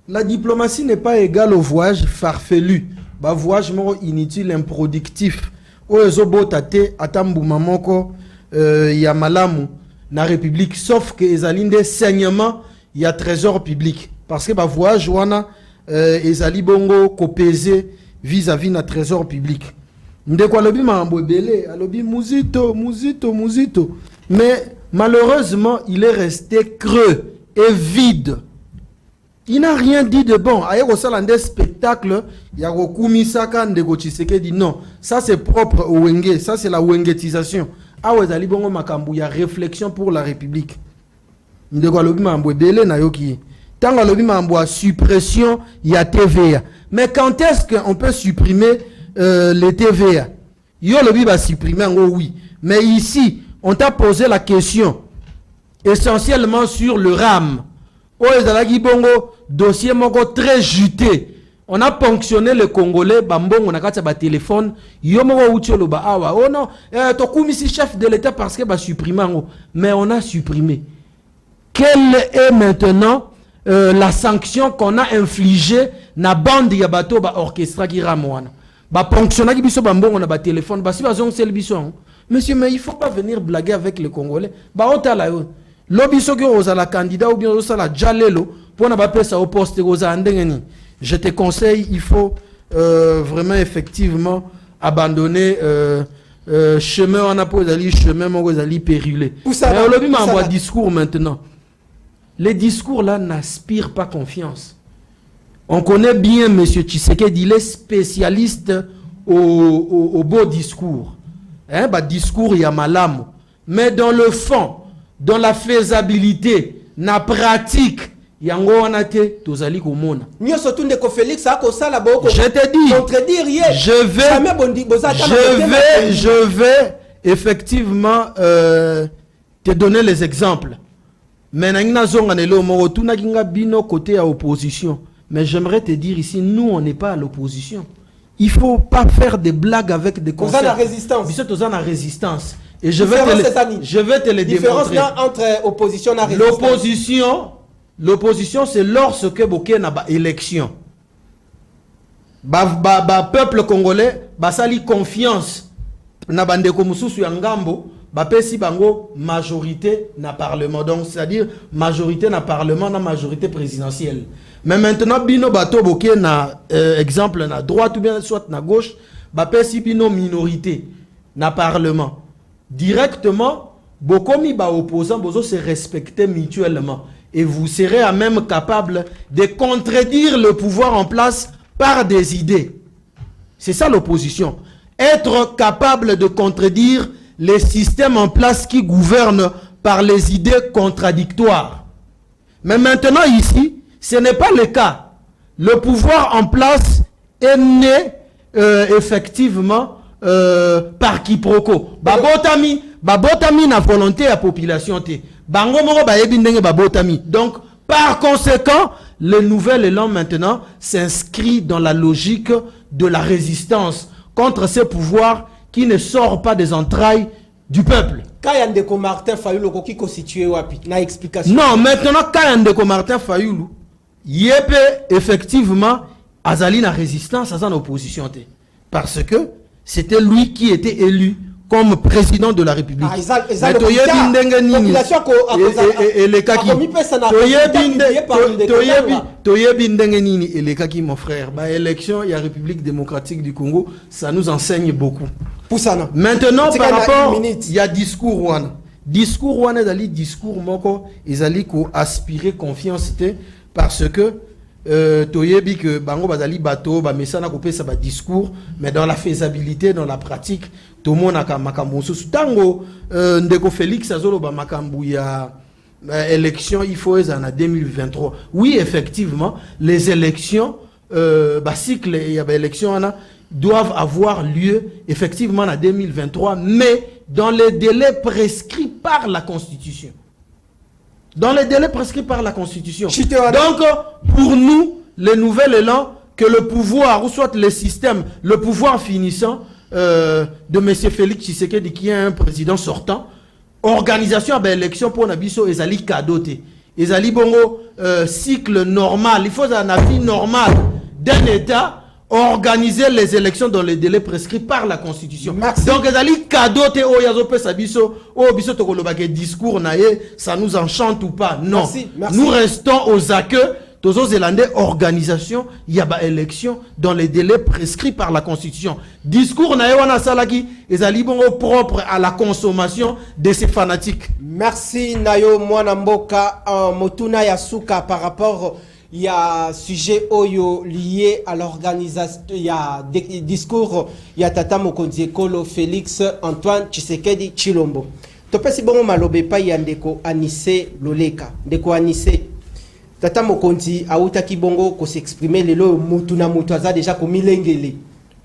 La diplomatie n'est pas égale au voyage farfelu, ba voyage moko inutile, improductif. Oezo botate atambu mamoko ya malamu na république, sauf que ezali nde saignement ya trésor public, parce que ba voyage wana ezali bongo kopese vis-à-vis na trésor public. Ndeko alobi mambo ebele, alobi muzito, mais malheureusement il est resté creux et vide. Il n'a rien dit de bon. Aïe, au salon des spectacles, il y a Rokumi Saka Ndeko Tshisekedi. Non, ça c'est propre au Wenge. Ça c'est la wengetisation. Ah ouais, Zali Bongo Makambu, il y a réflexion pour la République. Ndeko Alobi Mambo Bele Nayoki. Tant Alobi Mambo a suppression, il y a TVA. Mais quand est-ce qu'on peut supprimer les TVA? Yo Lobi va supprimer, oui. Mais ici, on t'a posé la question essentiellement sur le RAM. Bongo, dossier moko très juté. On a ponctionné le Congolais, bambong, on a gâté ba téléphone. Yomoko utiolo ba awa. Oh non, tokumi si chef de l'État parce que ba supprimé. Mais on a supprimé. Quelle est maintenant la sanction qu'on a infligée na bande ya bato ba orchestra qui ramouana? Ba ponctionné qui biso bambong on a ba téléphone. Ba si ba zong sel biso. Monsieur, mais il faut pas venir blaguer avec les Congolais. Ba otala yo. L'obiso que vous la candidat ou bien vous la jalelo pour ne pas passer au poste aux andengeni. Je te conseille, il faut vraiment effectivement abandonner chemin on a pas d'aller chemin on va aller périllé. Mais le bim envoie discours maintenant. Les discours là n'aspirent pas confiance. On connaît bien monsieur Tshisekedi, il est spécialiste au beau discours. Hein, bah discours ya malamu. Mais dans le fond, dans la faisabilité, na pratique, yango wanate tozali komona.
Nyo sotu ndeko Félix ako sala boko.
Je te dis,
contredire hier.
Je vais effectivement te donner les exemples. Mais nangina zonga nelo moro tuna kinga bino côté à opposition. Mais j'aimerais te dire ici, nous on n'est pas à l'opposition. Il faut pas faire des blagues avec des concepts.
Vous avez la résistance.
Biso tozana la résistance. Et je vais te le démontrer.
Entre opposition et résistance.
L'opposition, c'est lorsque Boké n'a pas élection. Peuple congolais, sali confiance. Na bande komususu ya ngambo, pesi bango majorité na parlement. Donc, c'est-à-dire majorité na parlement, na majorité présidentielle. Mais maintenant, bino bato Boké na exemple na droite ou bien soit na gauche, pesi bino minorité na parlement. Directement, Bokomi ba opposant, bozo se respecter mutuellement. Et vous serez à même capable de contredire le pouvoir en place par des idées. C'est ça l'opposition. Être capable de contredire les systèmes en place qui gouvernent par les idées contradictoires. Mais maintenant ici, ce n'est pas le cas. Le pouvoir en place est né effectivement par quiproquo. Babotami na volonté à population te. Bango moro ba yebi ndenge babotami. Donc par conséquent, le nouvel élan maintenant s'inscrit dans la logique de la résistance contre ces pouvoirs qui ne sortent pas des entrailles du peuple.
Kayandeko Martin Fayulu qui constitue wapi na explication.
Non, maintenant Kayandeko Martin Fayulu yépe effectivement azali na résistance à son opposition te. Parce que c'était lui qui était élu comme président de la République.
Mais toyebi ndenge nini
toyebi ndenge nini elekaki mon frère. Ba élection, il y a République démocratique du Congo, ça nous enseigne beaucoup. Maintenant par rapport il y a discours wana. Discours wana dali discours moko ezali ko aspirer confiance te parce que toyebi que bango bazali bato ba mesana ko pesa ba discours mais dans la faisabilité dans la pratique tout le monde a makambo susu tango ndeko Félix azolo ba makambu ya élection il faut en 2023. Oui effectivement les élections ba cycle il y a élection doivent avoir lieu effectivement en 2023 mais dans les délais prescrits par la Constitution. Dans les délais prescrits par la Constitution. Donc, pour nous, le nouvel élan, que le pouvoir, ou soit le système, le pouvoir finissant de M. Félix Tshisekedi, qui est un président sortant, organisation à l'élection pour Nabiso, ezali kadoté. Ezali bongo cycle normal. Il faut un avis normal d'un État organiser les élections dans les délais prescrits par la Constitution. Merci. Donc, ezali kadoté o yazo pesa biso o biso tokoloba ke discours nae ça nous enchante ou pas. Non. Merci. Merci. Nous restons aux acqueux Tozo Zélandais organisation il y a ba élection dans les délais prescrits par la Constitution. Discours nae wana salaki ezali bongo propre à la consommation de ces fanatiques.
Merci Nayo Mwana Mboka Motuna Yasuka par rapport il y a sujet oyo lié à l'organisation, il y a des discours, il y a Tata Mokonzi Ekolo Félix Antoine Tshisekedi Chilombo. Topesi bongo malobe pa yandeko Anissé Loleka, ndeko Anissé. Tata Mokonzi auta kibongo ko s'exprimer lelo mutu na mutu aza déjà ko milengele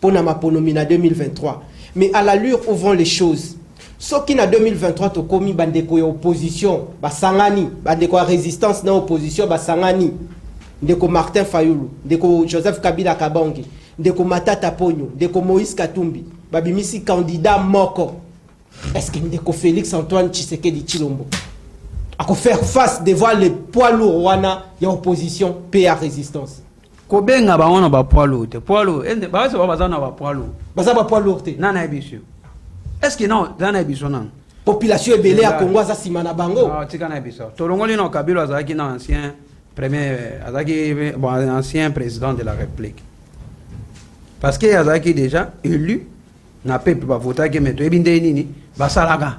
pona maponomi na 2023. Mais à l'allure où vont les choses, ce qui na 2023 to komi bandeko ya opposition, ba sangani, bandeko ya résistance na opposition ba sangani. Ndeko Martin Fayulu, ndeko Joseph Kabila Kabongi, ndeko Matata Ponyo, ndeko Moïse Katumbi, babimisi candidat moko. Est-ce que ndeko Félix Antoine Tshisekedi Chilombo a faire face devant les poids lourds wana ya opposition PA résistance?
Kobenga ba wana ba poids lourd te poids lourd ba se ba bazana ba poids lourd.
Baza ba poids lourd te.
Nana ebisu. Est-ce que non nana ebisu nan?
Population ebele ya Congo za simana bango.
Ah tika na ebisu. Tolongoli no Kabila azaki na ancien premier ancien président de la République. Parce que Azaki déjà élu, n'a pas pu voter que mettre Ebindeni, Basalaga,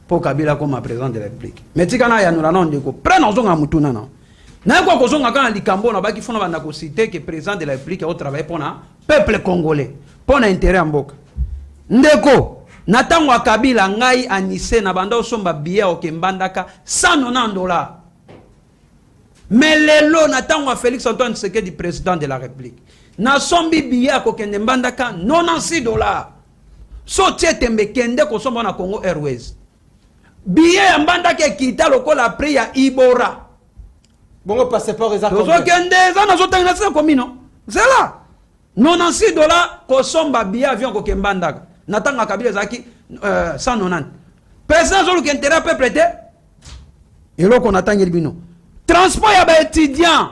pour Kabila comme président de la République. Mais Tikana Yanula non deko, prenons zonga mutuna non. N'a quoi qu'on zonga quand Likambo n'a pas qui font la cité que président de la République au travail pour un peuple congolais, pour un intérêt en boca. Ndeko, Natangwa Kabila ngai Anissé na banda osomba billet au Kembandaka $190. Mais lelo natangwa Félix Antoine Tshisekedi président de la République. Na sombi biya ko kende mbandaka $96. So tietembe kende ko somba na Congo Airways. Biya mbandaka kita lokola prix ya Ibora.
Bongo passeport eza
ko. So kende za na zotanga sa komino. C'est là. $96 ko somba biya avion ko kembandaka. Natanga Kabila zaki 190. Président zolu kentera peuple te. Elo ko natanga libino. Transport ya ba étudiant.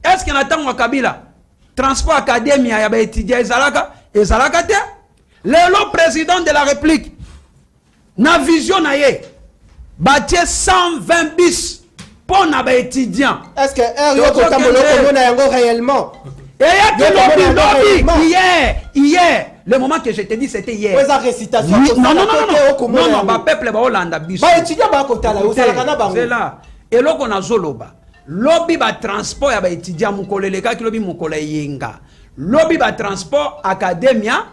Est-ce que natangwa Kabila transport académie ya ba étudiant ezalaka te? Le président de la République na vision na ye batie 120 bis pour na ba étudiant.
Est-ce que Yoko Tambolo komona yango réellement?
Et il y a hier, le moment que je te dis c'était hier.
Récitation.
Non, ba peuple ba Hollanda bis.
Ba étudiant ba kotala osala kana bango.
C'est là. Et là qu'on a zoloba. Lobby ba transport ya ba étudiant mukoleleka ki lobby mukole yenga. Lobby ba transport academia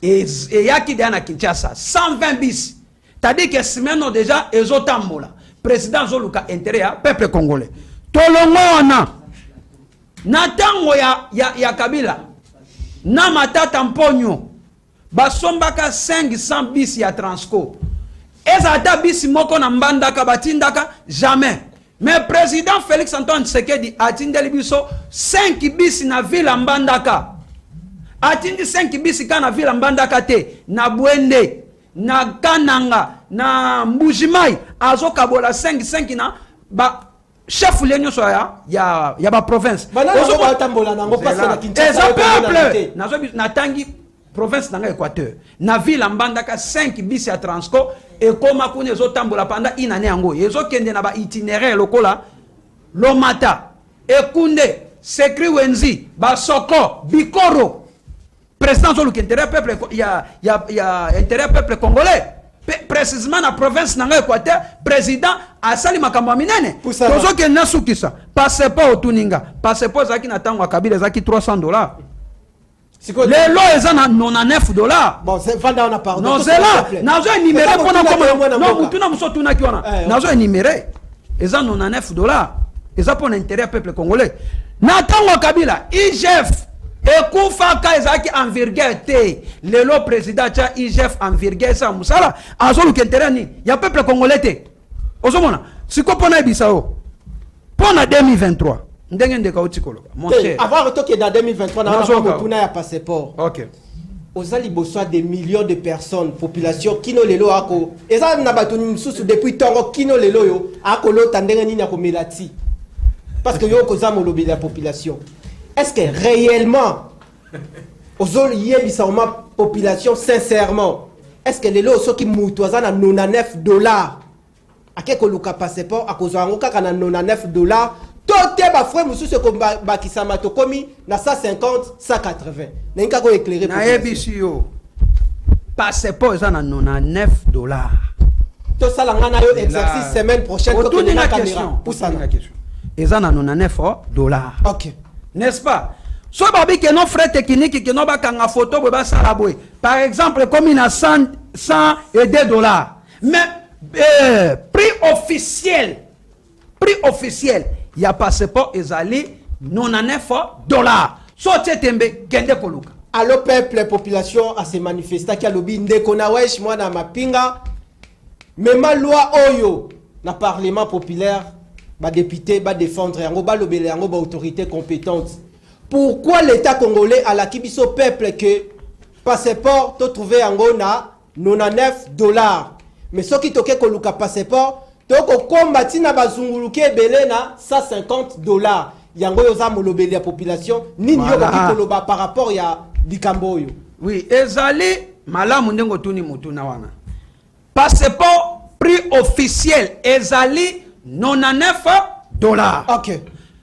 et yaki na Kinshasa 120 bis. C'est-à-dire que semaine déjà ezotambola. Président Zoluka intérêt ya peuple congolais. Tolongona. Natango ya Kabila. Na matata mponyo. Basombaka 500 bis ya Transco. Ezata bis moko na mbandaka batindaka jamais. Mais président Félix Antoine Tshisekedi a tindeli biso 5 bis na ville mbandaka. Atindi 5 bis kana ville mbandaka te na Bwende, na Kananga, na Mbujimai azokabola 5 na ba chef lenyo so ya ba province.
Ozo batambola nango passa na Kinshasa.
Peuple na tangi province nanga Équateur na ville ambandaka 5 bis ya Transco et koma kuna ezotambola pendant une année yango ezokende na ba itinéraire lokola Lomata Ekunde Sekri Wenzi Basoko Bikoro président zoluki intérêt peuple il y a intérêt peuple congolais précisément na province nanga Équateur président asali makambo minene tozokende na sukisa passeport otuninga passeport zaki na tango Kabila zaki $300. Les lois ils ont $99.
Bon, c'est Vanda on a parlé.
Non, c'est là. Nazo énuméré pendant comment non, mutuna musotuna kiona. Nazo énuméré. Ils ont $99. Ils ont pour intérêt peuple congolais. Natango Kabila, IGF et Koufaka ezaki en virgule T. Le lo président cha IGF en virgule ça musala. Azolu intérêt ni. Ya peuple congolais té. Ozomona. Siko pona bisao. Pona 2023. Mon cher.
Avant retour dans 2023, on a un passeport.
Ok.
Aux alibosois des millions de personnes, population, qui n'ont les lois. Et ça, on a battu depuis tant qui n'ont les lois. À Kolo, Tandengani, Nakomelati. Parce que yo kozamo lobby la population. Est-ce que réellement, aux oliviers bisama population, sincèrement, est-ce que les lois sont qui moutoisent à $99? À quel cas passeport, à cause de $99? Tout est bafoué, monsieur, ce qu'on bakisama tokomi, na 150, 180. N'est qu'à éclairer.
Na ebisio. Passeport, ils ont $99.
Tout ça, l'angana yo exercice semaine prochaine.
Autour de la question. Ils ont $99.
Ok.
N'est-ce pas? Soit babi que nos frais techniques qui n'ont pas qu'un photo, par exemple, comme il a $102. Mais prix officiel, il y a passeport ezali $99. Sortez tembe kende koluka.
Allo peuple population a se manifesta qui a lobby ndeko na wesh moi na mapinga. Même loi oyo na parlement populaire ba député ba défendre yango ba lobele yango ba autorité compétente. Pourquoi l'état congolais a la kibiso peuple que passeport to trouver yango na $99? Mais ce qui toke koluka passeport donc au combat na bazunguluke belé na $150. Yango yoza molobeli ya population nini yo ko koloba par rapport ya dikambo yo.
Oui, ezali malamu ndengo tuni mutuna wana. Passeport prix officiel ezali $99.
OK.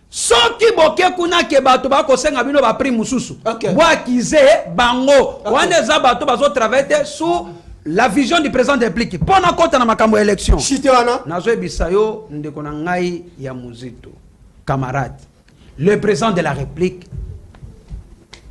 Soki boke kuna ke bato ba ko senga bino ba prix mususu. Bwa kize bango. Wana za bato bazo travailler sous la vision du président de la République. Pona kota na makambo élection.
Chitewana.
Nazo bisayo ndeko na ngai ya muzito. Camarade. Le président de la République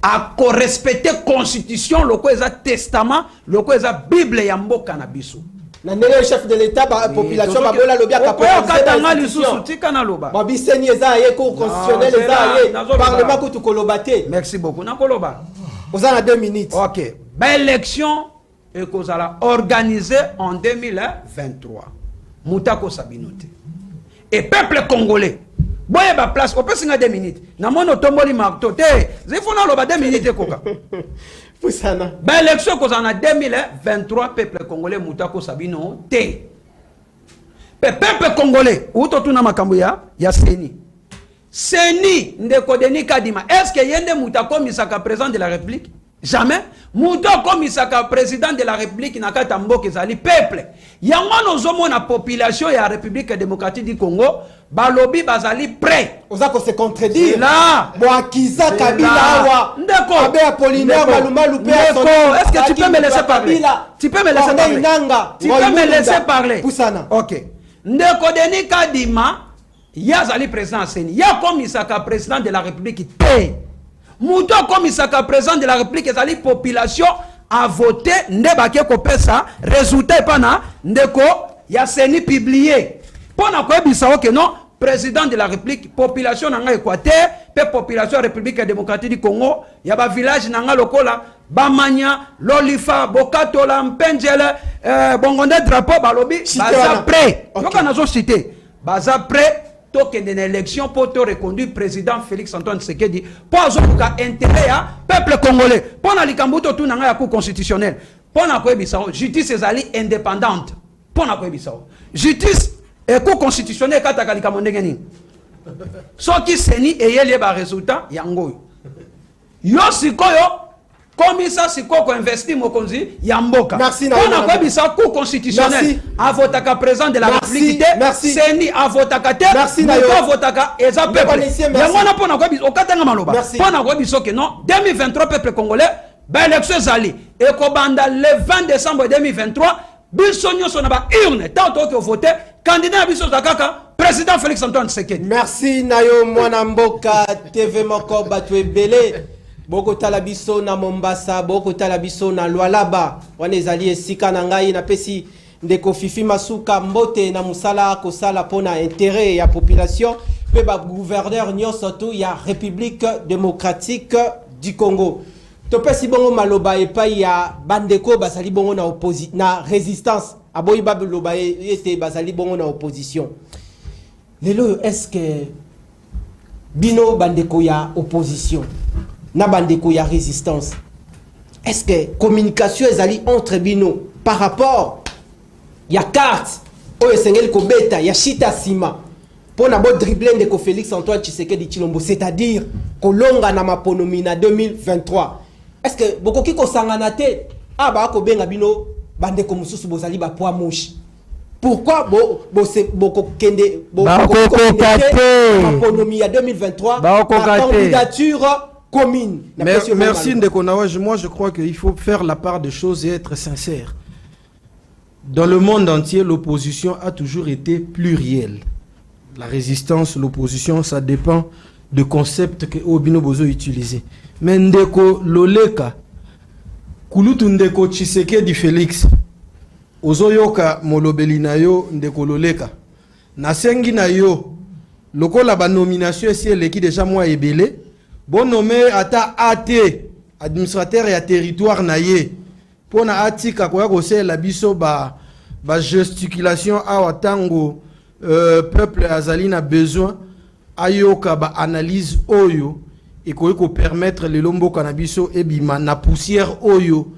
a respecté constitution, le quoi testament, le quoi Bible ya mboka na biso.
Na nele chef de l'état ba population ba bola lobia
kapona lisusu tika na loba.
Ba biseni eza ye cour constitutionnel eza ye parlement ko tukolobate.
Merci beaucoup. Na koloba.
Oza na 2 minutes.
OK. Ba élection et kozala organisée en 2023. Moutako Sabinote. Et peuple congolais. Boye ba place au pesinga 2 minutes. Na mono tomboli marto te. Zifuna loba 2 minutes koka.
Pusana.
Ba élection kozana 2023 peuple congolais Moutako Sabino te. Peuple congolais uto tuna makambo ya seni. Seni ndeko Denis Kadima. Est-ce que yende Moutako misaka président de la République? Jamais. Moutako misaka président de la République na kata mboka ezali peuple. Yango nozomo na population ya République démocratique du Congo, balobi bazali prêt.
Ozako se contredire.
Là.
Boakiza Kabila awa.
Ndeko.
Abe Apollinaire Maluma Loupé.
Est-ce que tu peux me laisser parler? Tu peux me laisser parler? Tu peux me laisser parler?
Pusana.
OK. Ndeko Denis Kadima, yazali président Seni. Ya komisaka président de la République te. Mouto komisaka président de la République ezali population a voté ndebake ko pesa résultat pana ndeko ya Seni publié. Pona ko ebisa que non président de la République population nanga Équateur pe population République démocratique du Congo ya ba village nanga lokola Bamanya Lolifa Bokatola Mpenjele bongonde drapeau balobi baza prêt. Yoka nazo cité baza prêt token d'une élection pour te reconduire président Félix Antoine Tshisekedi pour azokuka intérêt ya peuple congolais pour na likambuto tu nanga ya cour constitutionnelle pour na koebisa justice ezali indépendante pour na koebisa justice et cour constitutionnelle kataka likambo ndenge nini soki seni eyeli ba résultat yango yo sikoyo Comme ça, c'est quoi qu'on investit mokonzi Yamboka.
Merci.
On a quoi ça cour constitutionnel. Avotaka président de la République.
Merci.
Seni avotaka te.
Merci.
Avotaka eza peuple. Yamona pona quoi biso. Okatanga maloba. Pona quoi biso que non. 2023 peuple congolais. Ben élection zali. Et kobanda le 20 décembre 2023. Biso nyoso na ba urne. Tant que voter. Candidat biso zakaka. Président Félix Antoine Tshisekedi.
Merci Nayo Mwana Mboka TV Moko Batwe Bele. Boko talabiso na Mombasa, boko talabiso na Lualaba. Wane ezali esika na ngai na pesi ndeko Fifi Masuka mbote na musala kosala pona intérêt ya population pe ba gouverneur nyonso tu ya République démocratique du Congo. To pesi bongo maloba epai ya bandeko basali bongo na résistance. Aboyi baloba ete basali bongo na opposition. Lelo est-ce que bino bandeko ya opposition na bandeko ya résistance, est-ce que communication ezali entre bino par rapport ya carte oyo esengeli kobeta ya shita sima pona bo dribbler ndeko Félix Antoine Tshisekedi Tshilombo, c'est-à-dire kolonga na maponomi na 2023? Est-ce que bokoki kosangana te ba ko benga bino bandeko mususu bozali ba poids mouche? Pourquoi boko kende maponomi ya 2023 la candidature commune?
Merci Ndeko Nawaj. Moi je crois qu'il faut faire la part des choses et être sincère. Dans le monde entier, l'opposition a toujours été plurielle. La résistance, l'opposition, ça dépend du concept que Obino Bozo utilisé. Mais Ndeko Loleka, Kulutu Ndeko Tshisekedi Félix, Ozoyoka Molobeli na yo Ndeko Loleka, Nasengi na yo, lokola ba nomination ici eleki déjà moi ebele. Bon nommé ata AT, administrateur et territoire naye. Pour na atika kwa kose la biso ba gesticulation awa tango peuple azali na besoin ayoka ba analyse oyo et ko permettre le lombo kanabiso ebima na poussière oyo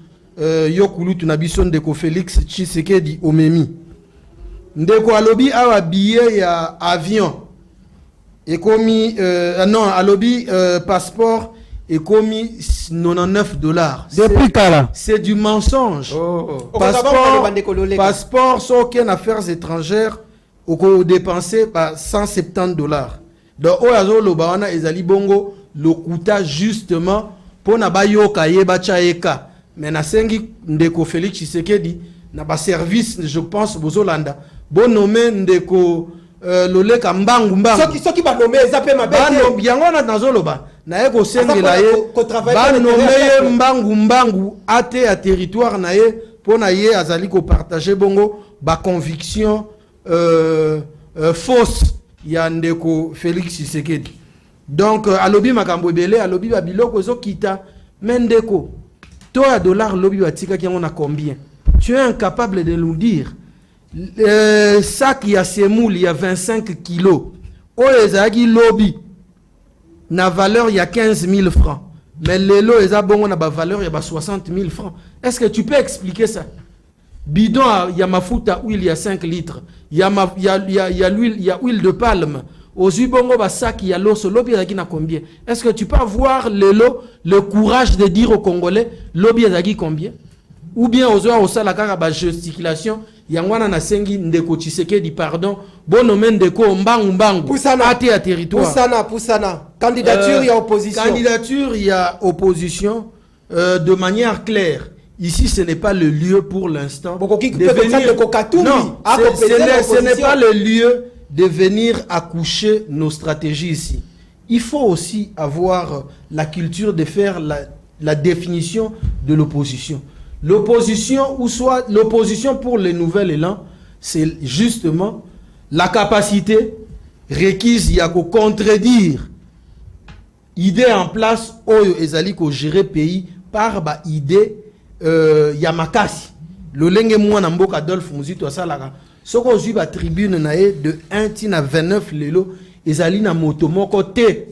yokulutu na biso ndeko Félix Tshisekedi omemi. Ndeko alobi awa billet ya avion et commis non à lobby passeport et commis $99.
Depuis quand?
C'est du mensonge. Passeport sans aucune affaires étrangères au dépenser $170. Donc oyazo lobawana ezali bongo le coûta justement pour na bayoka yeba chaeka. Mais na sengi ndeko Félix Tshisekedi na ba service je pense bozolanda bon nommé ndeko Loleka mbangu
soki ba nommer zape mabete
yango na nazoloba na eko sengela ye ba nommer mbangu ate à territoire na ye pona ye azali ko partager bongo ba conviction fausse ya ndeko Félix Tshisekedi. Donc alobi makambo ebele alobi ba biloko zo kita mendeko to ya dollar lobi batika ki on a combien? Tu es incapable de nous dire. Sac il y a semoule il y a 25 kilos. Oyezagi lobby na valeur il y a 15 000 francs. Mais les lots ils a bon na ba valeur il y a 60 000 francs. Est-ce que tu peux expliquer ça? Bidon il y a mafuta huile il y a 5 litres. Il y a l'huile il y a huile de palme. Aux ubongo ba sac il y a l'eau lobby ezaki na combien? Est-ce que tu peux avoir le courage de dire aux Congolais lobby ezaki combien? Ou bien aux oa osala kaka ba gesticulation yangwana na sengi ndeko Tshisekedi pardon bonomen ndeko mbangu ate à territoire
Poussana candidature il y a opposition
de manière claire. Ici ce n'est pas le lieu pour l'instant
de venir
non ce n'est pas le lieu de venir accoucher nos stratégies ici. Il faut aussi avoir la culture de faire la définition de l'opposition. L'opposition, ou soit l'opposition pour le nouvel élan, c'est justement la capacité requise il y a qu'au contredire idée en place oyo ezali ko gérer pays par ba idée yamakasi le lenge mwana mboka Adolphe Muzito asalaka soko zui ba tribune na e de 1 tina 29 lelo ezali na moto moko te.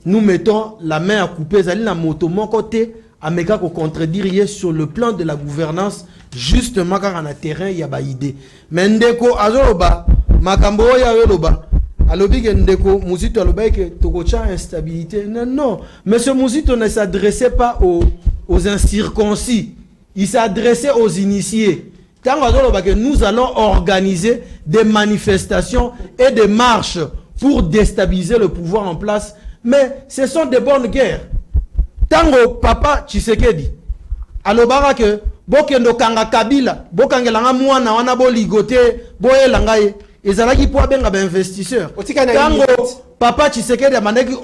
Nous mettons la main à couper ezali na moto moko te ameka ko contredire sur le plan de la gouvernance justement car en terrain il y a ba idée. Mendeko azoloba makambo ya yoloba alobi ke ndeko Muzito aloba ke tokocha instabilité. Non, monsieur Muzito ne s'adressait pas aux aux incirconcis, il s'est adressé aux initiés. Nous allons organiser des manifestations et des marches pour déstabiliser le pouvoir en place. Mais ce sont des bonnes guerres. Tango papa Tshisekedi, alobara que bokendo kanga Kabila, bokangelanga mwana wana boligote, boyelanga ye, ezalaki po abenga ba investisseur. Tango papa Tshisekedi amandaki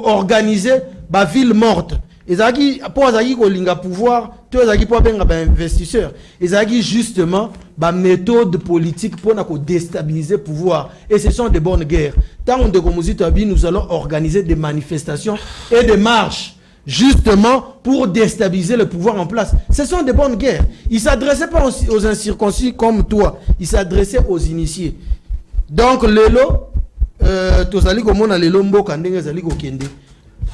organiser ba ville morte. Ezalaki po azaki kolinga pouvoir, to ezalaki po abenga ba investisseur. Ezalaki justement ba méthode politique pour na ko déstabiliser pouvoir, et ce sont des bonnes guerres. Tango de Komuzito abi, nous allons organiser des manifestations et des marches justement pour déstabiliser le pouvoir en place. Ce sont des bonnes guerres. Il ne s'adressait pas aux incirconcis comme toi. Il s'adressait aux initiés. Donc, lelo, tozali komona lelo mboka ndenge zali kokende.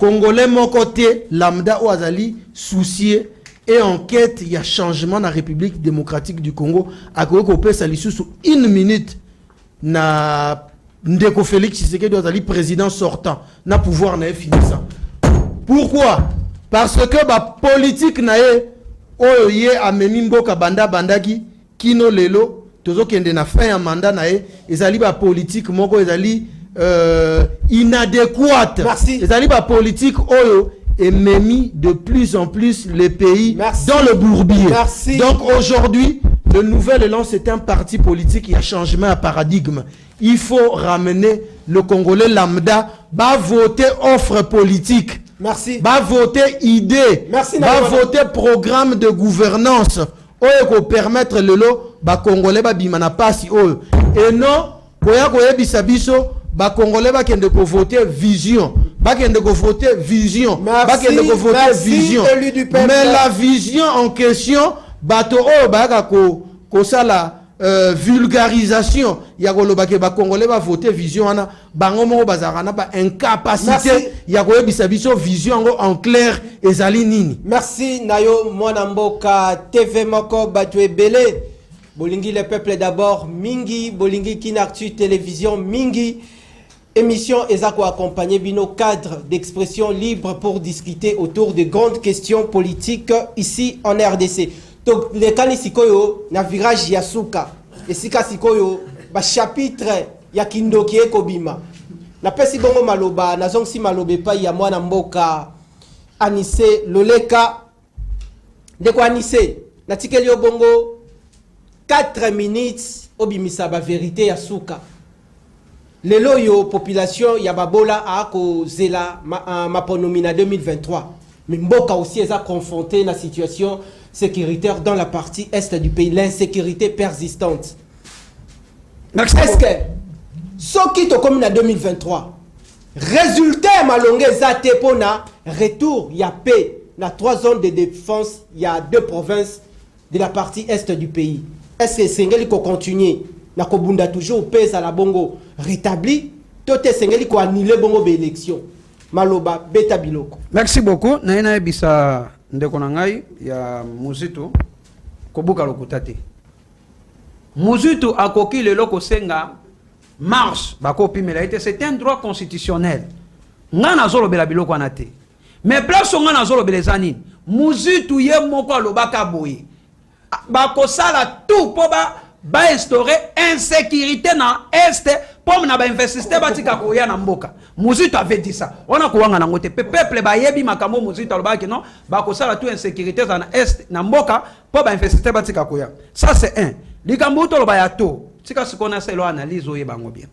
Congolais mon côté, lambda ou azali soucié et en quête, il y a changement dans la République démocratique du Congo. À quoi qu'on peut s'allier sous une minute na Ndeko Félix Tshisekedi azali président sortant. Na pouvoir na fini ça. Pourquoi? Parce que la politique nae oye amemi mboka banda bandaki kino lelo tozo kende na fin ya mandat nae ezali ba politique moko ezali inadéquate.
Merci.
Ezali ba politique oyo ememi de plus en plus les pays
Merci.
Dans le bourbier.
Merci.
Donc aujourd'hui, le nouvel élan c'est un parti politique qui a changement à paradigme. Il faut ramener le Congolais lambda va voter offre politique.
Merci.
Va voter idée.
Merci,
va voter programme de gouvernance. Oyo ko permettre lelo ba Congolais ba bimana pasi oyo. Et non, koya koyebisa biso ba Congolais ba kende ko voter vision. Ba kende ko voter vision. Ba kende ko voter vision. Mais la vision en question bato oyo ba ko sala vulgarisation ya kolobake ba Congolais va voter vision ana bango moko bazarana ba incapacité ya koyebisa biso vision en clair ezali nini.
Merci nayo mwana mboka TV moko batu ebele bolingi le peuple d'abord mingi bolingi Kinactu télévision mingi émission ezako accompagner bino cadre d'expression libre pour discuter autour de grandes questions politiques ici en RDC. Donc les kanisikoyo na virage ya suka esika sikoyo ba chapitre ya kindoki ekobima na pesi bongo maloba na zongsi malobe pa ya mwana mboka Anissé Loleka ndeko Anissé na tikeli yo bongo 4 minutes obimisa ba vérité ya suka lelo yo population ya babola a ko zela maponomina 2023 mais mboka aussi eza confronté na situation sécuritaire dans la partie est du pays, l'insécurité persistante. Est-ce que ce qui est comme en 2023, résultat malongé zate pona retour il y a paix dans 3 zones de défense, il y a 2 provinces de la partie est du pays. Est-ce que Sengeli ko continuer na ko bunda toujours paix à la bongo rétabli, tout est Sengeli ko annuler bongo élection. Maloba beta biloko.
Merci beaucoup. Naina ebisa ndeko na ngai ya Muzitu kobuka lokuta te. Muzitu akoki lelo kosenga marche bakopi melaite, c'est un droit constitutionnel. Nga nazolobela biloko wana te. Mais place nga nazolobela ezani Muzitu ye moko alobaka boye. Bakosala tout po ba instaurer insécurité na est pour na ba investisseur batika koya na mboka. Muzitu avait dit ça. On a kuwanga na ngote peuple ba yebi makambo Muzitu alobaki non ba kosala tout insécurité na est na mboka pour ba investisseur batika koya. Ça c'est un. Likambo to loba ya to. Tika sikona selo analyse oye bango bien.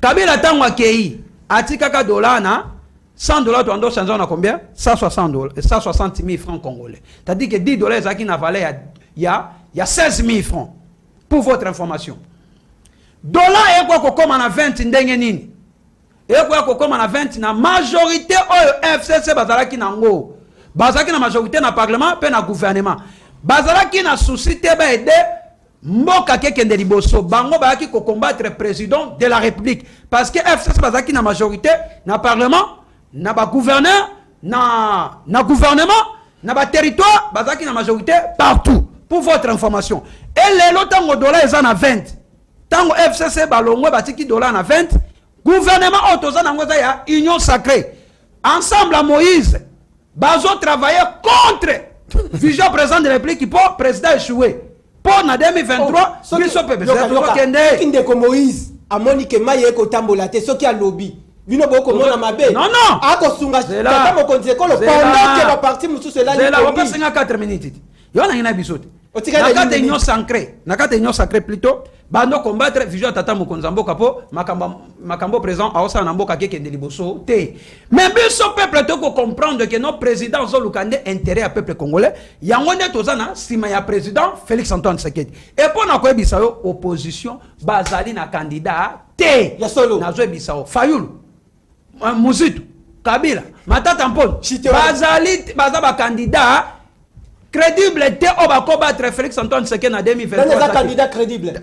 Kabila tango akei atika ka dollar na $100 tu ando changer na combien? $160 000 francs congolais. C'est-à-dire que $10 ezaki na valeur il y a 16 000 francs. Pour votre information. Dollar est quoi comme na 20 ndenge nini? Et quoi comme na 20 na majorité oyo FCC bazalaki nango. Bazalaki na majorité na parlement pe na gouvernement. Bazalaki na souci te ba aider mboka kekende liboso bango bazalaki ko combattre président de la République parce que FCC bazalaki na majorité na parlement na ba gouverneur na gouvernement na ba territoire bazalaki na majorité partout. Pour votre information. Et les lots tango dollar est en 20. Tango FCC balongwe batiki dollar en 20. Gouvernement autoza nangoza ya union sacrée. Ensemble à Moïse, bazo travailler contre vision président de la République pour président échoué pour na 2023 biso pepe
Kindeko Moïse amoni ke maye ko tambola te soki a lobby bino boko mona mabe
non
ako sunga tata mo konzi ko lo pendant que ba parti mususu la
ni ko pa 4 minutes yo na ngina biso nakate union sacré plutôt bando combattre vision tata mokonzi mboka po makambo présent aosa na mboka keke ndeliboso te mais biso peuple to ko comprendre que nos présidents zo lukande intérêt à peuple congolais yango ne tozana sima ya président Félix Antoine Tshisekedi et pour na ko ebisa yo opposition bazali na candidat te
ya solo
na zo ebisa yo Fayulu Muzitu Kabila Matata Mponi bazali ba candidat crédible te o ba combattre Félix Antoine Tshisekedi na 2023
les candidats crédibles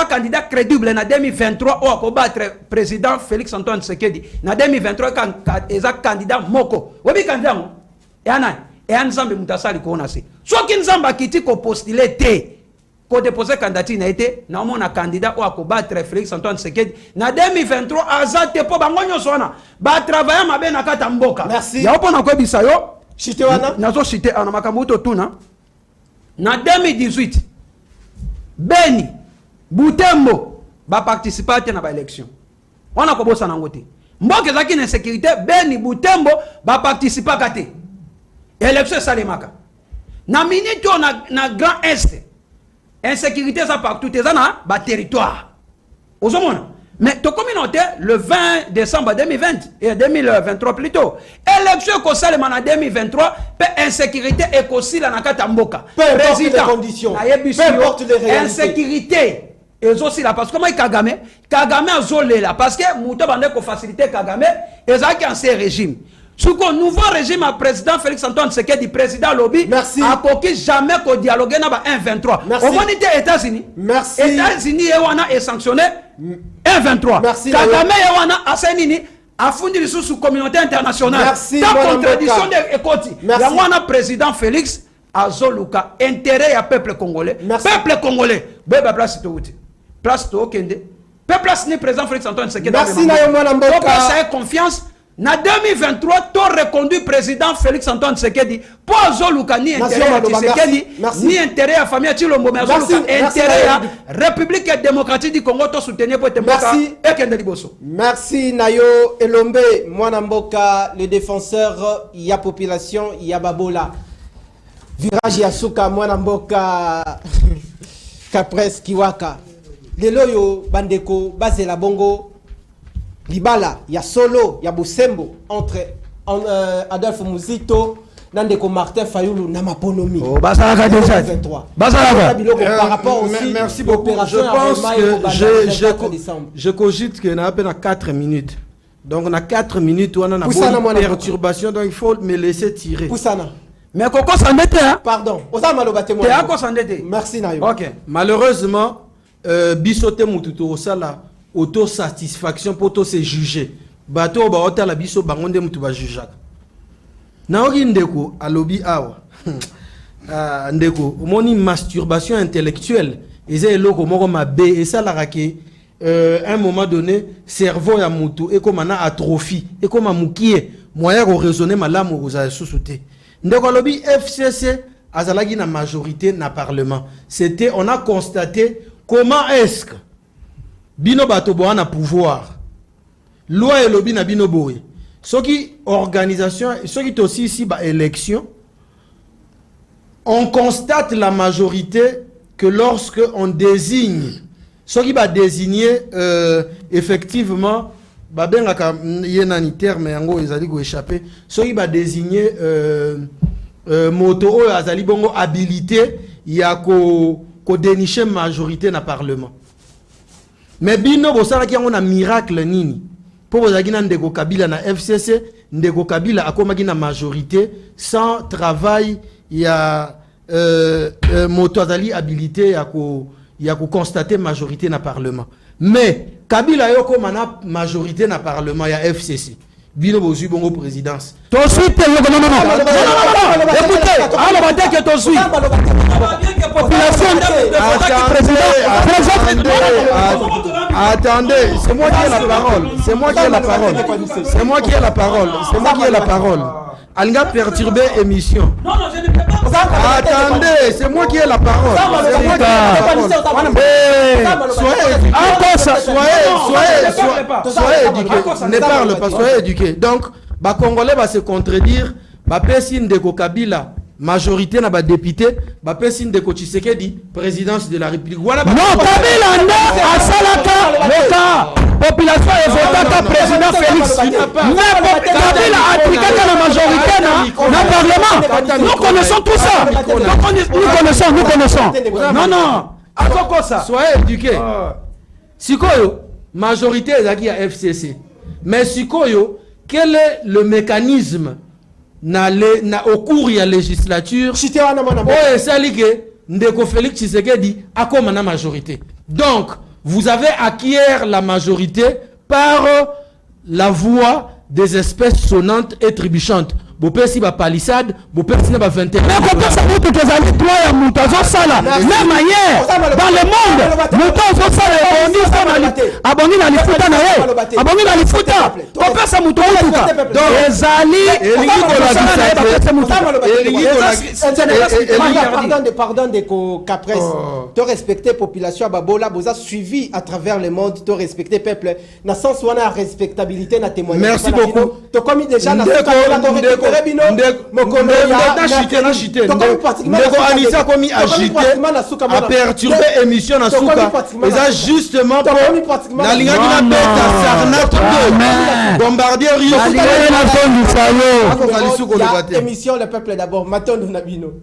candidat crédible na 2023 o combattre président Félix Antoine Tshisekedi na 2023 quand eza candidat moko obi candidat mo et Nzambe mutasali ko na se soki Nzamba kiti ko postuler te ko déposer candidature na été na mona candidat o combattre Félix Antoine Tshisekedi na 2023 azate po bango nyonso wana ba travailler mabe na kata mboka
merci
ya opona ko ebisa yo
chité wana
nazo cité ana makambo to tuna na 2018 Beni Butembo ba participer na ba élection wana ko bosa nango te mboka zaki na sécurité Beni Butembo ba participer kate élection salemaka na minute na Grand Est insécurité ça partout ça na ba territoire ozomona mais to communauté le 20 décembre 2020 et 2023 plutôt élection ko salema na 2023 pe insécurité et ko sila na kata mboka
président peu importe les réalités
insécurité et aussi là parce que comment Kagame azolela parce que muto bande ko faciliter Kagame ezaki ancien régime. Sous le nouveau régime à président Félix Antoine Tshisekedi, président lobby, a coquille jamais qu'au dialogue na ba 1-23. Au moins les États-Unis.
Merci.
États-Unis est sanctionné 1-23.
Merci.
Kagame a sanctionné a fondé sous communauté internationale.
Merci.
Dans contradiction de écoute. Il y a président Félix Azoluka intérêt à peuple congolais. Peuple congolais. Beba place to outi. Place to kende. Peuple ni président Félix Antoine Tshisekedi.
Merci na yo mwana mboka.
Ça est confiance. Na 2023, tu reconduit président Félix Antoine Tshisekedi pour Azoluka ni intérêt à Tshisekedi, ni intérêt à famille Chilombo, mais Azoluka intérêt à République démocratique du Congo to soutenir pour Temboka et Kendeli Bosso.
Merci Nayo Elombe, Mwana Mboka, le défenseur, il y a population, il y a Babola. Virage Yasuka, Mwana Mboka, Kapres Kiwaka. Lelo yo bandeko, Basela Bongo. Libala, il y a Solo, il y a Bosembo entre Adolphe Muzito, Nandeko Martin Fayulu, Namaponomi.
Oh, Basaraka déjà.
Par rapport aussi
merci beaucoup. Je pense que je cogite qu'il y a à peine 4 minutes. Donc on a 4 minutes où on a une perturbation, donc il faut me laisser tirer.
Poussana.
Mais Koko s'endette, hein?
Pardon. Osama Lobatemo. Merci Nayo.
Ok. Malheureusement, Bisote Mututo Osala. Autosatisfaction pour tous se juger. Bato ba ota la biso bangonde mutu ba jujaka. Na oki ndeko alobi awa. Ndeko moni masturbation intellectuelle eza eloko moko mabe et ça la rake un moment donné cerveau ya mutu et comme na atrophie et comme mukie moyen ko raisonner malamu oza susute. Ndeko alobi FCC azalaki na majorité na parlement. C'était on a constaté comment est-ce que Bino bato boana pouvoir. Loi et lobby na bino boé. Ce qui organisation, ce qui est aussi ici ba élection, on constate la majorité que lorsque on désigne, ce qui va désigner effectivement, ba benga yenani terme yango ezali go échapper, ce qui va désigner moto o azali bongo habilité ya ko dénicher majorité na parlement. Mais bino bosala ki yango na miracle nini pour bozaki na ndeko Kabila na FCC ndeko Kabila akomaki na majorité sans travail ya moto azali habilité ya ko constater majorité na parlement. Mais Kabila yo koma na majorité na parlement ya FCC bino bozui bongo présidence
to suite non écoutez alors on dit que to suite population
Attendez, c'est moi qui ai la parole. C'est moi qui ai la parole. C'est moi qui ai la parole. C'est moi qui ai la parole. Alga perturber émission.
Non, je ne peux pas.
Attendez, c'est moi qui ai la parole. C'est moi qui ai la parole. Soyez éduqués. Ne parle pas, soyez éduqués. Donc, les Congolais va se contredire. Bapesi Ndeko Kabila, majorité na ba député, Bapesi Ndeko Tshisekedi, présidence de la République. Voilà.
Non, Kabila nde asalaka loka population evotaka président Félix. Mais Kabila appliquaka la majorité na parlement. Nous connaissons tout ça. Nous connaissons. Non.
Soyez éduqués. Sikoyo, majorité ezaki à FCC. Mais Sikoyo, quel est le mécanisme au cours de la législature Ndeko Félix Tshisekedi a comme la majorité. Donc, vous avez acquis la majorité par la voix des espèces sonnantes et trébuchantes. Vous pouvez si palissade, vous pouvez si 21.
Mais quand ça vous que vous allez toi et Moutazo Sala, même manière, dans le monde, Moutazo Sala abonné dans les foutas, abonné dans les foutas. On peut ça Moutazo. Donc, les alliés,
pardon de Capres, tu respecté population Babola, vous avez suivi à travers le monde, tu respecté peuple. Dans le sens où on a respectabilité, na témoignage.
Merci beaucoup.
Tu commis déjà na
Anissa komi agité a perturbé émission na souka et justement pour la ligne qui na bombardier
émission le peuple d'abord maintenant nous nabino